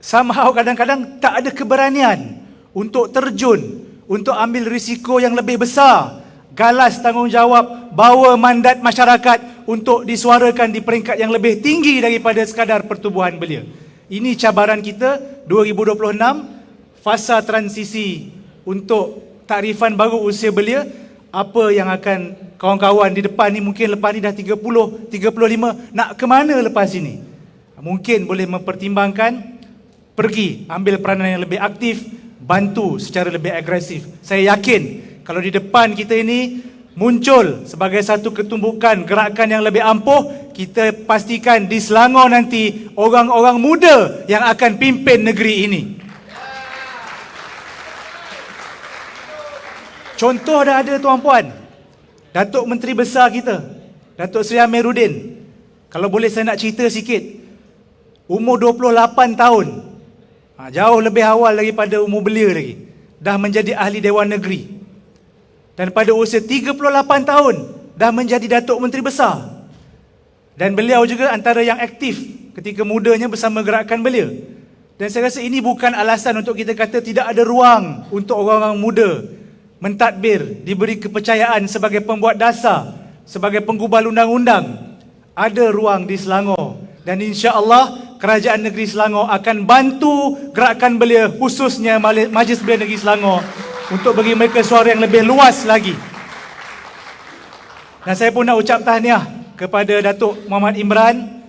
somehow kadang-kadang tak ada keberanian untuk terjun, untuk ambil risiko yang lebih besar, galas tanggungjawab, bawa mandat masyarakat untuk disuarakan di peringkat yang lebih tinggi daripada sekadar pertubuhan belia. Ini cabaran kita 2026, fasa transisi untuk takrifan baru usia belia. Apa yang akan kawan-kawan di depan ni, mungkin lepas ni dah 30, 35, nak ke mana lepas ini? Mungkin boleh mempertimbangkan pergi ambil peranan yang lebih aktif, bantu secara lebih agresif. Saya yakin kalau di depan kita ini muncul sebagai satu ketumbukan gerakan yang lebih ampuh, kita pastikan di Selangor nanti orang-orang muda yang akan pimpin negeri ini. Contoh dah ada tuan-puan. Datuk Menteri Besar kita, Datuk Seri Amiruddin. Kalau boleh saya nak cerita sikit. Umur 28 tahun. Jauh lebih awal daripada umur belia lagi. Dah menjadi ahli Dewan Negeri. Dan pada usia 38 tahun, dah menjadi Datuk Menteri Besar. Dan beliau juga antara yang aktif ketika mudanya bersama gerakan belia. Dan saya rasa ini bukan alasan untuk kita kata tidak ada ruang untuk orang-orang muda mentadbir, diberi kepercayaan sebagai pembuat dasar, sebagai penggubal undang-undang. Ada ruang di Selangor. Dan insya-Allah Kerajaan Negeri Selangor akan bantu gerakan belia, khususnya Majlis Belia Negeri Selangor, untuk bagi mereka suara yang lebih luas lagi. Dan saya pun nak ucap tahniah kepada Datuk Muhammad Imran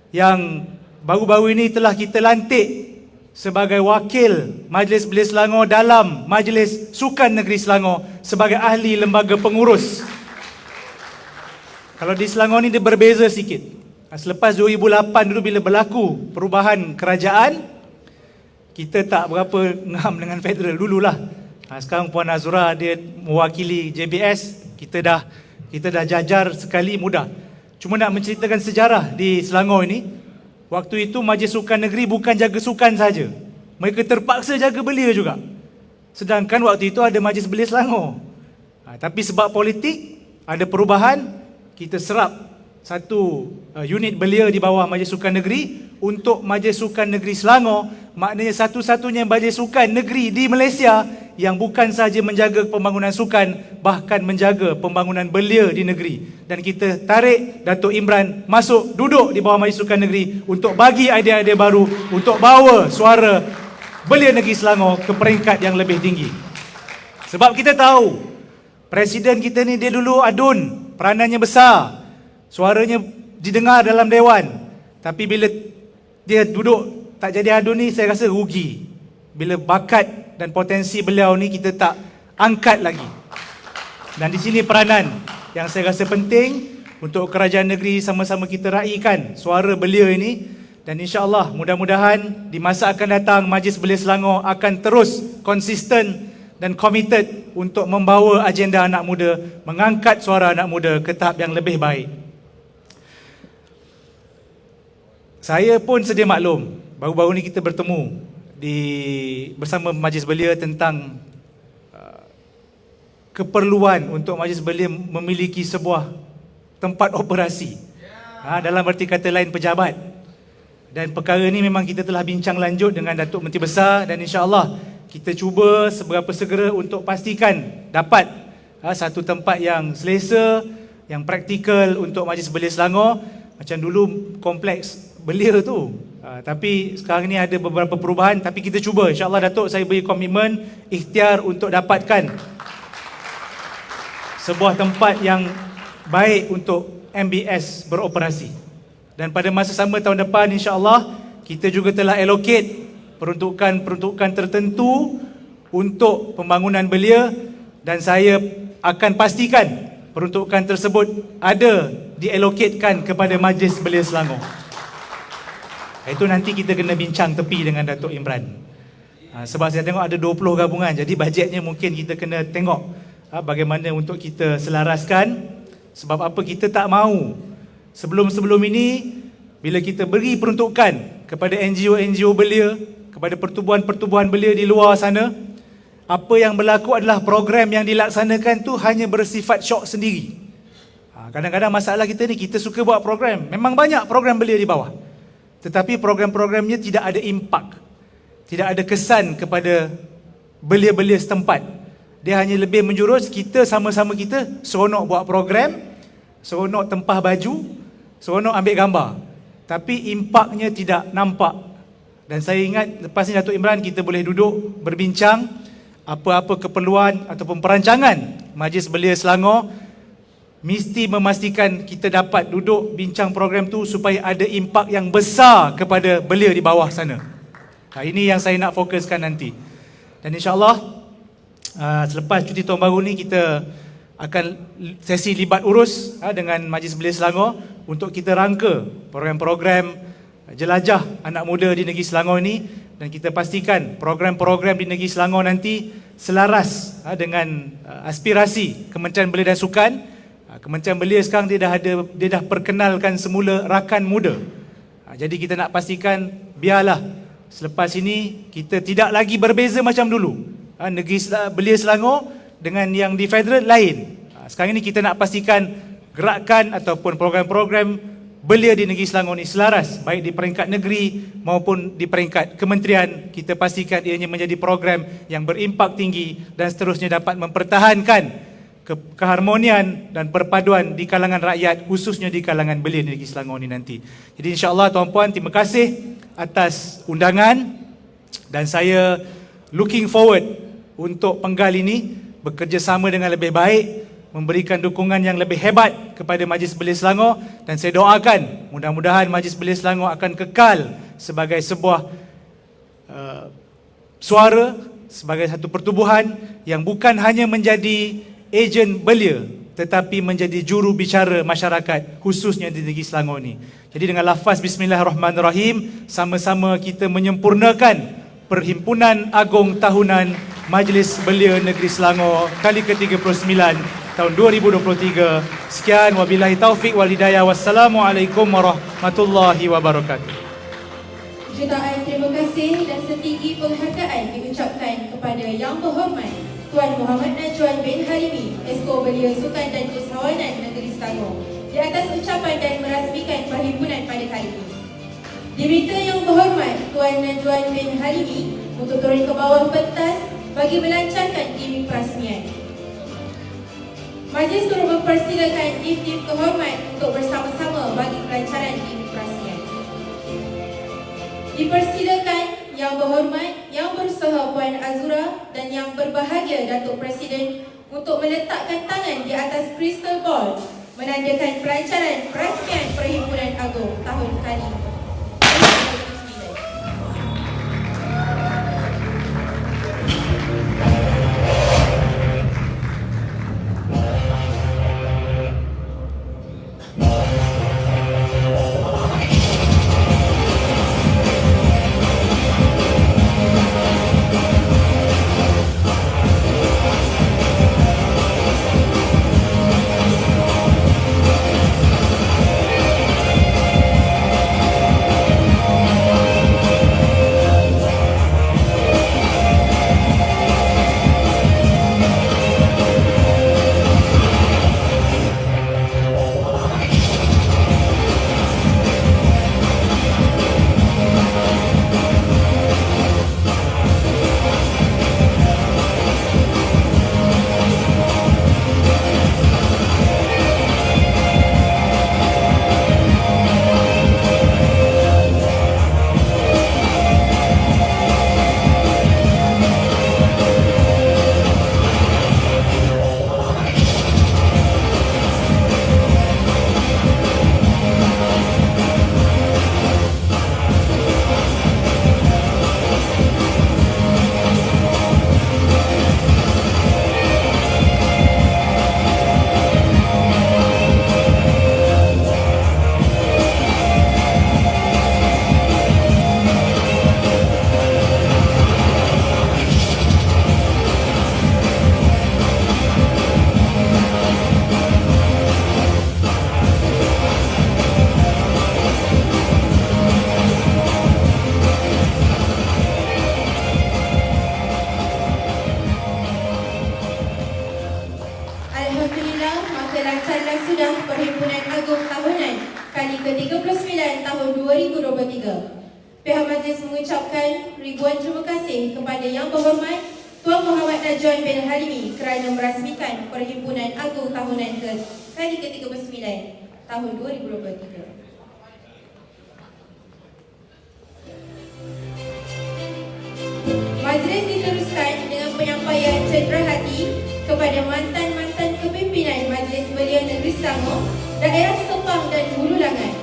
yang baru-baru ini telah kita lantik sebagai wakil Majlis Belia Selangor dalam Majlis Sukan Negeri Selangor sebagai ahli lembaga pengurus. Kalau di Selangor ni dia berbeza sikit. Selepas 2008 dulu bila berlaku perubahan kerajaan, kita tak berapa ngam dengan federal dululah. Sekarang Puan Azura dia mewakili JBS, kita dah jajar sekali mudah. Cuma nak menceritakan sejarah di Selangor ini, waktu itu Majlis Sukan Negeri bukan jaga sukan saja. Mereka terpaksa jaga belia juga. Sedangkan waktu itu ada Majlis Belia Selangor. Tapi sebab politik, ada perubahan, kita serap satu unit belia di bawah Majlis Sukan Negeri untuk Majlis Sukan Negeri Selangor. Maknanya satu-satunya Majlis Sukan Negeri di Malaysia yang bukan sahaja menjaga pembangunan sukan, bahkan menjaga pembangunan belia di negeri. Dan kita tarik Datuk Imran masuk duduk di bawah Majlis Sukan Negeri untuk bagi idea-idea baru, untuk bawa suara belia negeri Selangor ke peringkat yang lebih tinggi. Sebab kita tahu Presiden kita ni dia dulu adun, peranannya besar, suaranya didengar dalam dewan. Tapi bila dia duduk tak jadi adun ni, saya rasa rugi. Bila bakat dan potensi beliau ni kita tak angkat lagi. Dan di sini peranan yang saya rasa penting untuk kerajaan negeri sama-sama kita raikan suara belia ini. Dan insya-Allah mudah-mudahan di masa akan datang Majlis Belia Selangor akan terus konsisten dan committed untuk membawa agenda anak muda, mengangkat suara anak muda ke tahap yang lebih baik. Saya pun sedia maklum, baru-baru ni kita bertemu bersama Majlis Belia tentang keperluan untuk Majlis Belia memiliki sebuah tempat operasi, dalam erti kata lain pejabat. Dan perkara ini memang kita telah bincang lanjut dengan Datuk Menteri Besar, dan insya-Allah kita cuba seberapa segera untuk pastikan dapat satu tempat yang selesa, yang praktikal untuk Majlis Belia Selangor. Macam dulu kompleks belia tu, tapi sekarang ni ada beberapa perubahan. Tapi kita cuba, insya-Allah Datuk saya beri komitmen, ikhtiar untuk dapatkan sebuah tempat yang baik untuk MBS beroperasi. Dan pada masa sama tahun depan insya-Allah kita juga telah allocate peruntukan tertentu untuk pembangunan belia, dan saya akan pastikan peruntukan tersebut ada diallocatkan kepada Majlis Belia Selangor. Itu nanti kita kena bincang tepi dengan Datuk Imran. Sebab saya tengok ada 20 gabungan, jadi bajetnya mungkin kita kena tengok bagaimana untuk kita selaraskan. Sebab apa kita tak mahu sebelum-sebelum ini bila kita beri peruntukan kepada NGO-NGO belia, kepada pertubuhan-pertubuhan belia di luar sana, apa yang berlaku adalah program yang dilaksanakan tu hanya bersifat syok sendiri. Kadang-kadang masalah kita ni, kita suka buat program, memang banyak program belia di bawah, tetapi program-programnya tidak ada impak, tidak ada kesan kepada belia-belia setempat. Dia hanya lebih menjurus kita sama-sama kita seronok buat program, seronok tempah baju, seronok ambil gambar, tapi impaknya tidak nampak. Dan saya ingat lepas ni Datuk Imran kita boleh duduk berbincang apa-apa keperluan ataupun perancangan Majlis Belia Selangor, mesti memastikan kita dapat duduk bincang program tu supaya ada impak yang besar kepada belia di bawah sana. Ini yang saya nak fokuskan nanti. Dan insya-Allah selepas cuti tahun baru ni kita akan sesi libat urus dengan Majlis Belia Selangor untuk kita rangka program-program jelajah anak muda di negeri Selangor ini dan kita pastikan program-program di negeri Selangor nanti selaras dengan aspirasi Kementerian Belia dan Sukan. Kementerian Belia sekarang dia dah perkenalkan semula rakan muda. Jadi kita nak pastikan biarlah selepas ini kita tidak lagi berbeza macam dulu. Negeri Belia Selangor dengan yang di federal lain. Sekarang ini kita nak pastikan gerakan ataupun program-program belia di negeri Selangor ini selaras, baik di peringkat negeri maupun di peringkat kementerian. Kita pastikan ianya menjadi program yang berimpak tinggi dan seterusnya dapat mempertahankan keharmonian dan perpaduan di kalangan rakyat, khususnya di kalangan belia di negeri Selangor ini nanti. Jadi insya-Allah tuan-puan, terima kasih atas undangan dan saya looking forward untuk penggal ini bekerjasama dengan lebih baik, memberikan dukungan yang lebih hebat kepada Majlis Belia Selangor, dan saya doakan mudah-mudahan Majlis Belia Selangor akan kekal sebagai sebuah suara, sebagai satu pertubuhan yang bukan hanya menjadi ejen belia tetapi menjadi juru bicara masyarakat khususnya di negeri Selangor ini. Jadi dengan lafaz bismillahirrahmanirrahim, sama-sama kita menyempurnakan Perhimpunan Agung Tahunan Majlis Belia Negeri Selangor kali ke-39 tahun 2023. Sekian, wabillahi taufik wal hidayah. Wassalamualaikum warahmatullahi wabarakatuh. Jutaan terima kasih dan setinggi penghargaan diucapkan kepada Yang Berhormat Tuan Muhammad Najwan bin Halimi, Esko Belia Sukan dan Usahawanan Negeri Selangor, di atas ucapan dan merasmikan perhimpunan pada kali ini. Diminta Yang Berhormat Tuan Najwan bin Halimi untuk turun ke bawah pentas bagi melancarkan gimik perasmian. Majlis turut mempersilakan Dif-Dif Kehormat untuk bersama-sama bagi pelancaran gimik perasmian. Dipersilakan Yang Berhormat, Yang Berusaha Puan Azura dan Yang Berbahagia Datuk Presiden untuk meletakkan tangan di atas crystal ball menandakan pelancaran perasmian Perhimpunan Agung tahun kali 2009. Pihak majlis mengucapkan ribuan terima kasih kepada Yang Berhormat Tuan Muhammad Najwan bin Halimi kerana merasmikan Perhimpunan Agung Tahunan kali ke-39 tahun 2023. Majlis diteruskan dengan penyampaian cedera hati kepada mantan-mantan kepimpinan Majlis Belia Negeri Selangor, Daerah Sepang dan Hulu Langat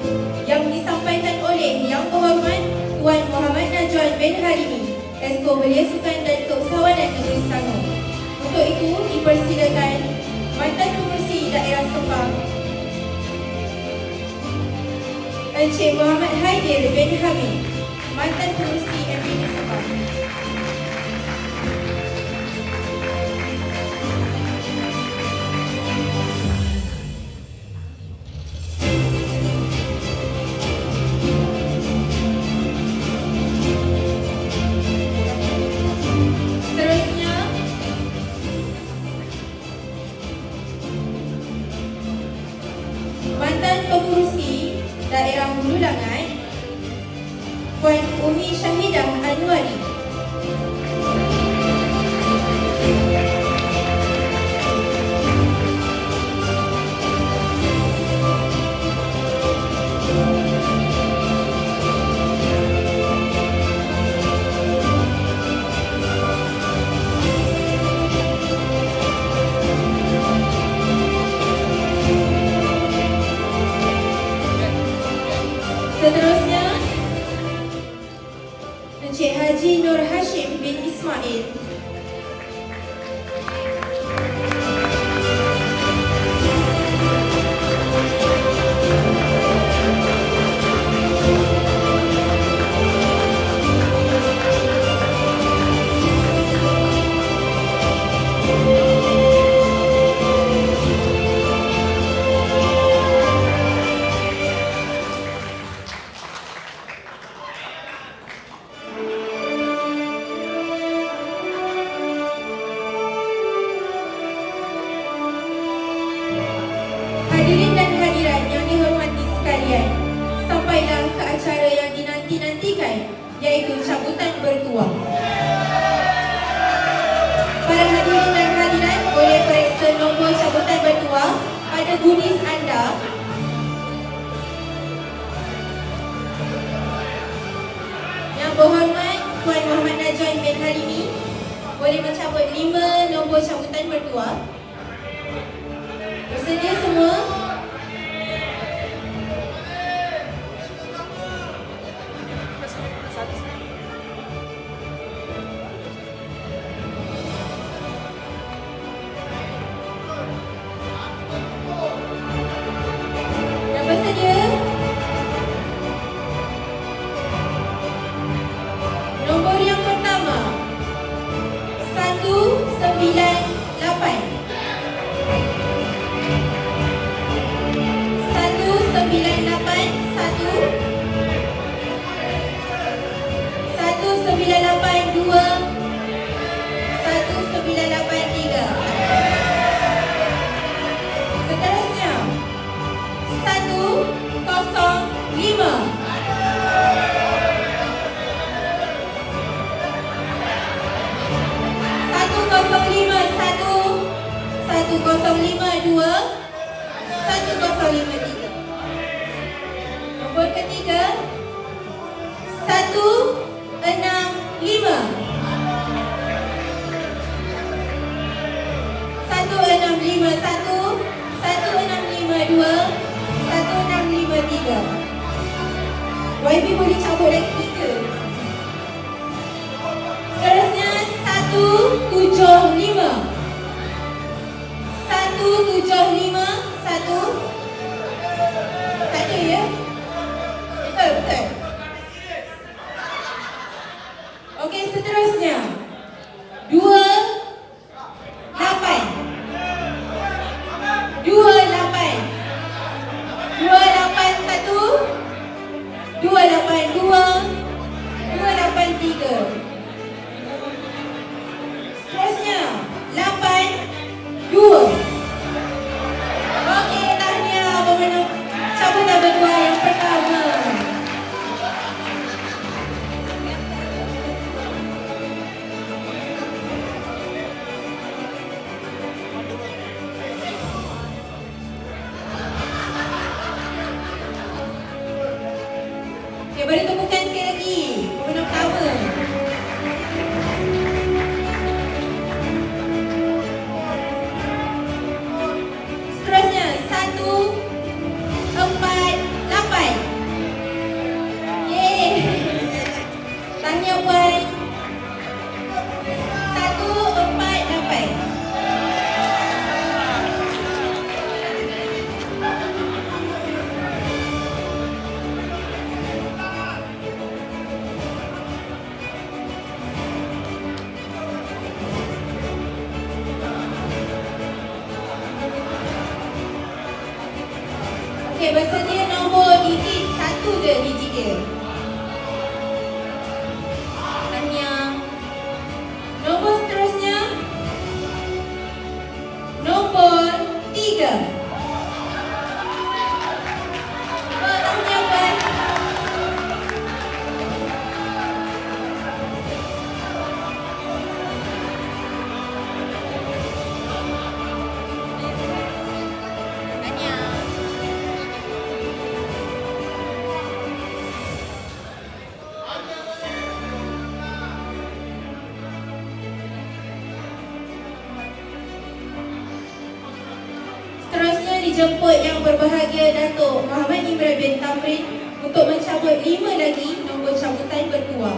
yang disampaikan oleh Yang Berhormat Tuan Muhammad Najwan bin Halimi, Esko Belia Sukan dan Keusahawanan Negeri Selangor. Untuk itu, dipersilakan mantan pengerusi Daerah Sepang Encik Muhammad Haidir bin Hamid, mantan pengerusi MPD Sepang. Puan Umi Syahidah Anwari. Seterusnya, Encik Haji Nur Hashim bin Ismail. Hadirin dan hadirat yang dihormati sekalian, sampailah ke acara yang dinanti-nantikan, iaitu cabutan bertuah. Para hadirin dan hadirat boleh periksa nombor cabutan bertuah pada goodies anda. Yang berhormat Puan Muhammad Najwan bin Halimi boleh mencabut 5 nombor cabutan bertuah. Bersedia semua? Dah bersedia? Nombor yang pertama 198. 1982 1983. Seterusnya 105. 1052 1053. Nombor ketiga 165. 1651 1652 1653. YB boleh cabut lagi 3. Seterusnya 175. 175. 1. Tak ada ya? Betul. Okey, seterusnya 28. 28. 281 282 283. Seterusnya 82. Okey, tahniah pemenang cabutan bertuah yang pertama. Okay, beri tepukan sekali lagi pemenang pertama. Seterusnya 148. Yeay. Tahniah Puan. 148. Okey, bersedia nombor digit 1 je digit dia. Tahniah. Nombor seterusnya nombor 3. Tahniah Puan. dijemput yang berbahagia Datuk Muhammad Imran bin Tamrin untuk mencabut 5 lagi nombor cabutan bertuah.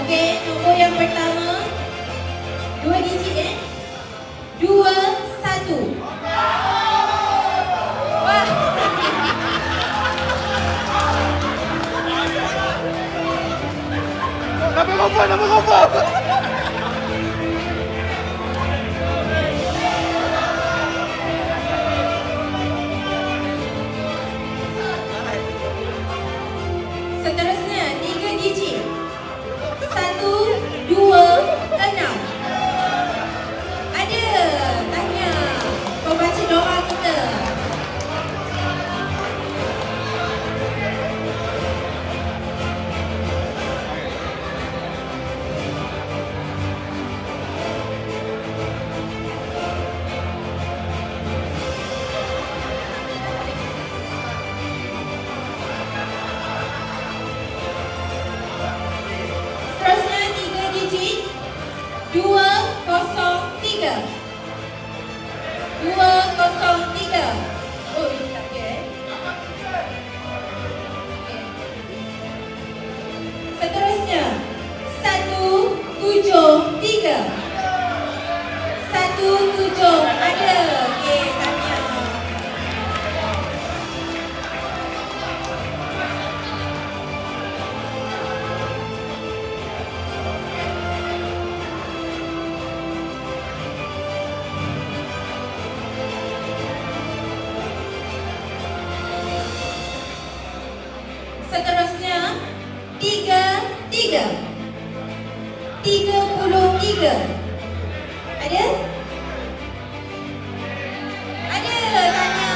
Okey, nombor yang pertama 2 digit 2, 1. Wah. Nama apa? Seterusnya 3 digit 1, 2, 6. Ada. Tanya pembaca doa kita. Seterusnya 3 digit 203. 203. Oh, ini tak dia Okey. Seterusnya 173. 17 ada. Okey, tanya. Seterusnya 33. 33. Ada? Ada, tanya.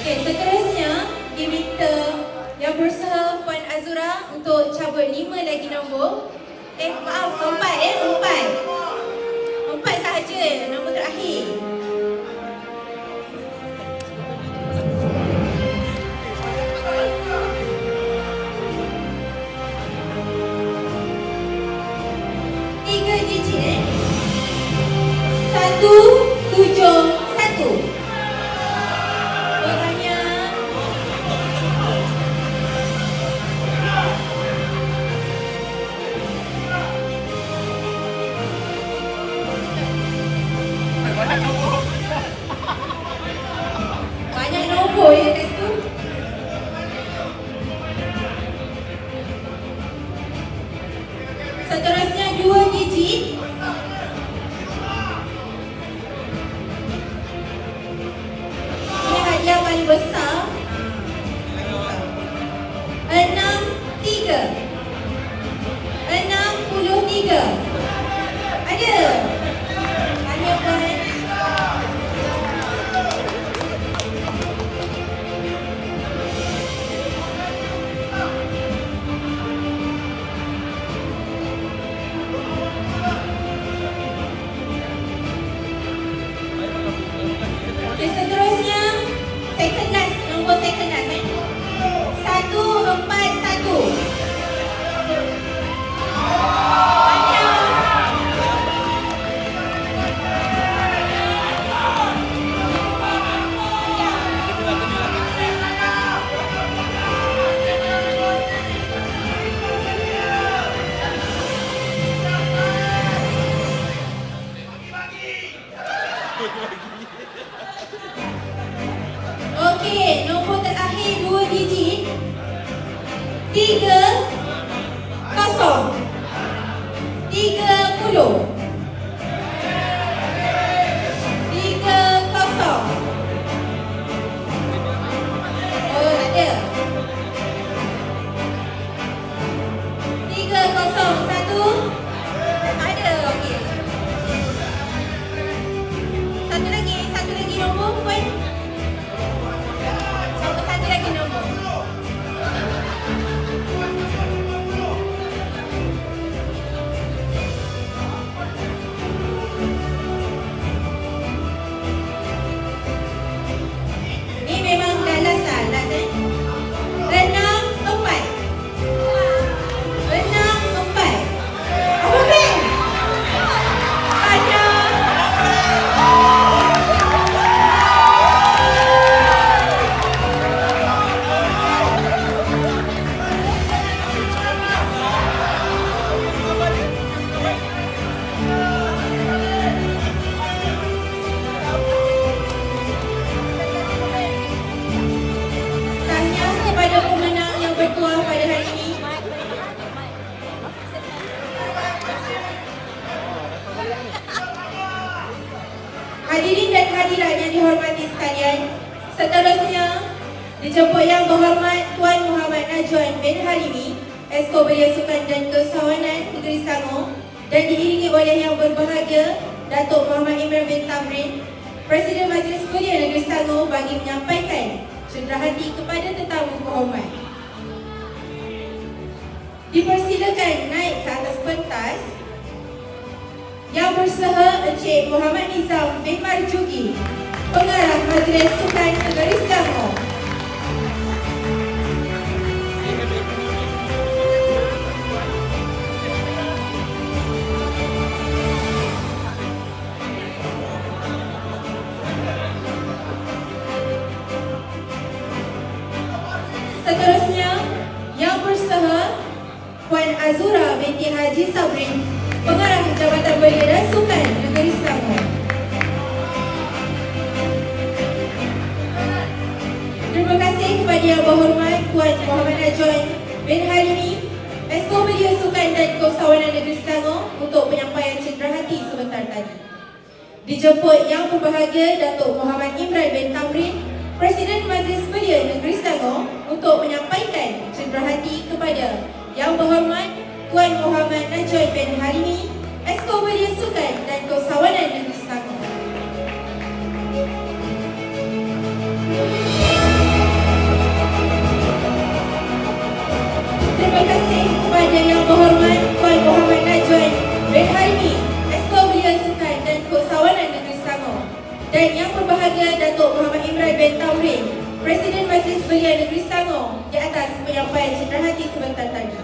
Okey, seterusnya diminta yang berusaha Puan Azura untuk cabut 5 lagi nombor. Maaf, 4 4. 4 sahaja nombor terakhir. Tiga digit 171. Tanya. Banyak nombor ya kat situ. Seterusnya 2 digit 63. Ada? Tanya Puan. Okey, seterusnya second last, nombor second last 141. Okey, nombor terakhir 2 digit 30. Seterusnya, dijemput Yang Berhormat Tuan Muhammad Najwan bin Halimi, Esko Belia Sukan dan Kesawanan Negeri Selangor, dan diiringi oleh Yang Berbahagia Datuk Muhammad Imran bin Tamrin, Presiden Majlis Belia Negeri Selangor, bagi menyampaikan cenderahati kepada tetamu berhormat. Dipersilakan naik ke atas pentas Yang Bersaha Encik Muhammad Nizam bin Marjuki, Pengarah Majlis Sukan Negeri Selangor. Seterusnya, Yang Bersaha Puan Azura binti Haji Sabrin, Pengarah Jabatan Belia dan Sukan Negeri Selangor. Terima kasih kepada Yang Berhormat Tuan Muhammad Najwan bin Halimi, Esko Belia Sukan dan Kesawanan Negeri Selangor, untuk penyampaian cenderahati sebentar tadi. Dijemput Yang Berbahagia Datuk Muhammad Imran bin Tamrin, Presiden Majlis Belia Negeri Selangor, untuk menyampaikan cenderahati kepada Yang Berhormat Tuan Muhammad Najwan bin Halimi, Esko Belia Sukan dan Kesawanan Negeri Selangor. Terima kasih kepada Yang Berhormat Tuan Muhammad Najwan bin Halimi, Esko Belia Sukan dan Kesawanan Negeri Selangor, dan Yang Berbahagia Datuk Muhammad Imran bin Tamrin, Presiden Majlis Belia Negeri Selangor, di atas penyampaian cenderahati sebentar tadi.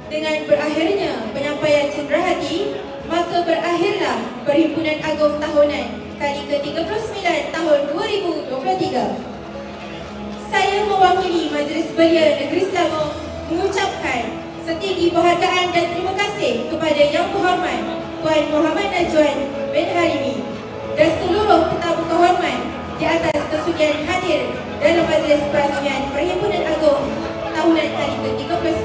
Dengan berakhirnya penyampaian cenderahati, maka berakhirlah Perhimpunan Agong Tahunan kali ke-39 tahun 2023. Saya mewakili Majlis Belia Negeri Selangor mengucapkan setinggi penghargaan dan terima kasih kepada Yang Berhormat Tuan Muhammad Najwan bin Halimi dan seluruh tetamu kehormat di atas kesudian hadir dalam majlis perasmian Perhimpunan Agong Tahunan kali ke-39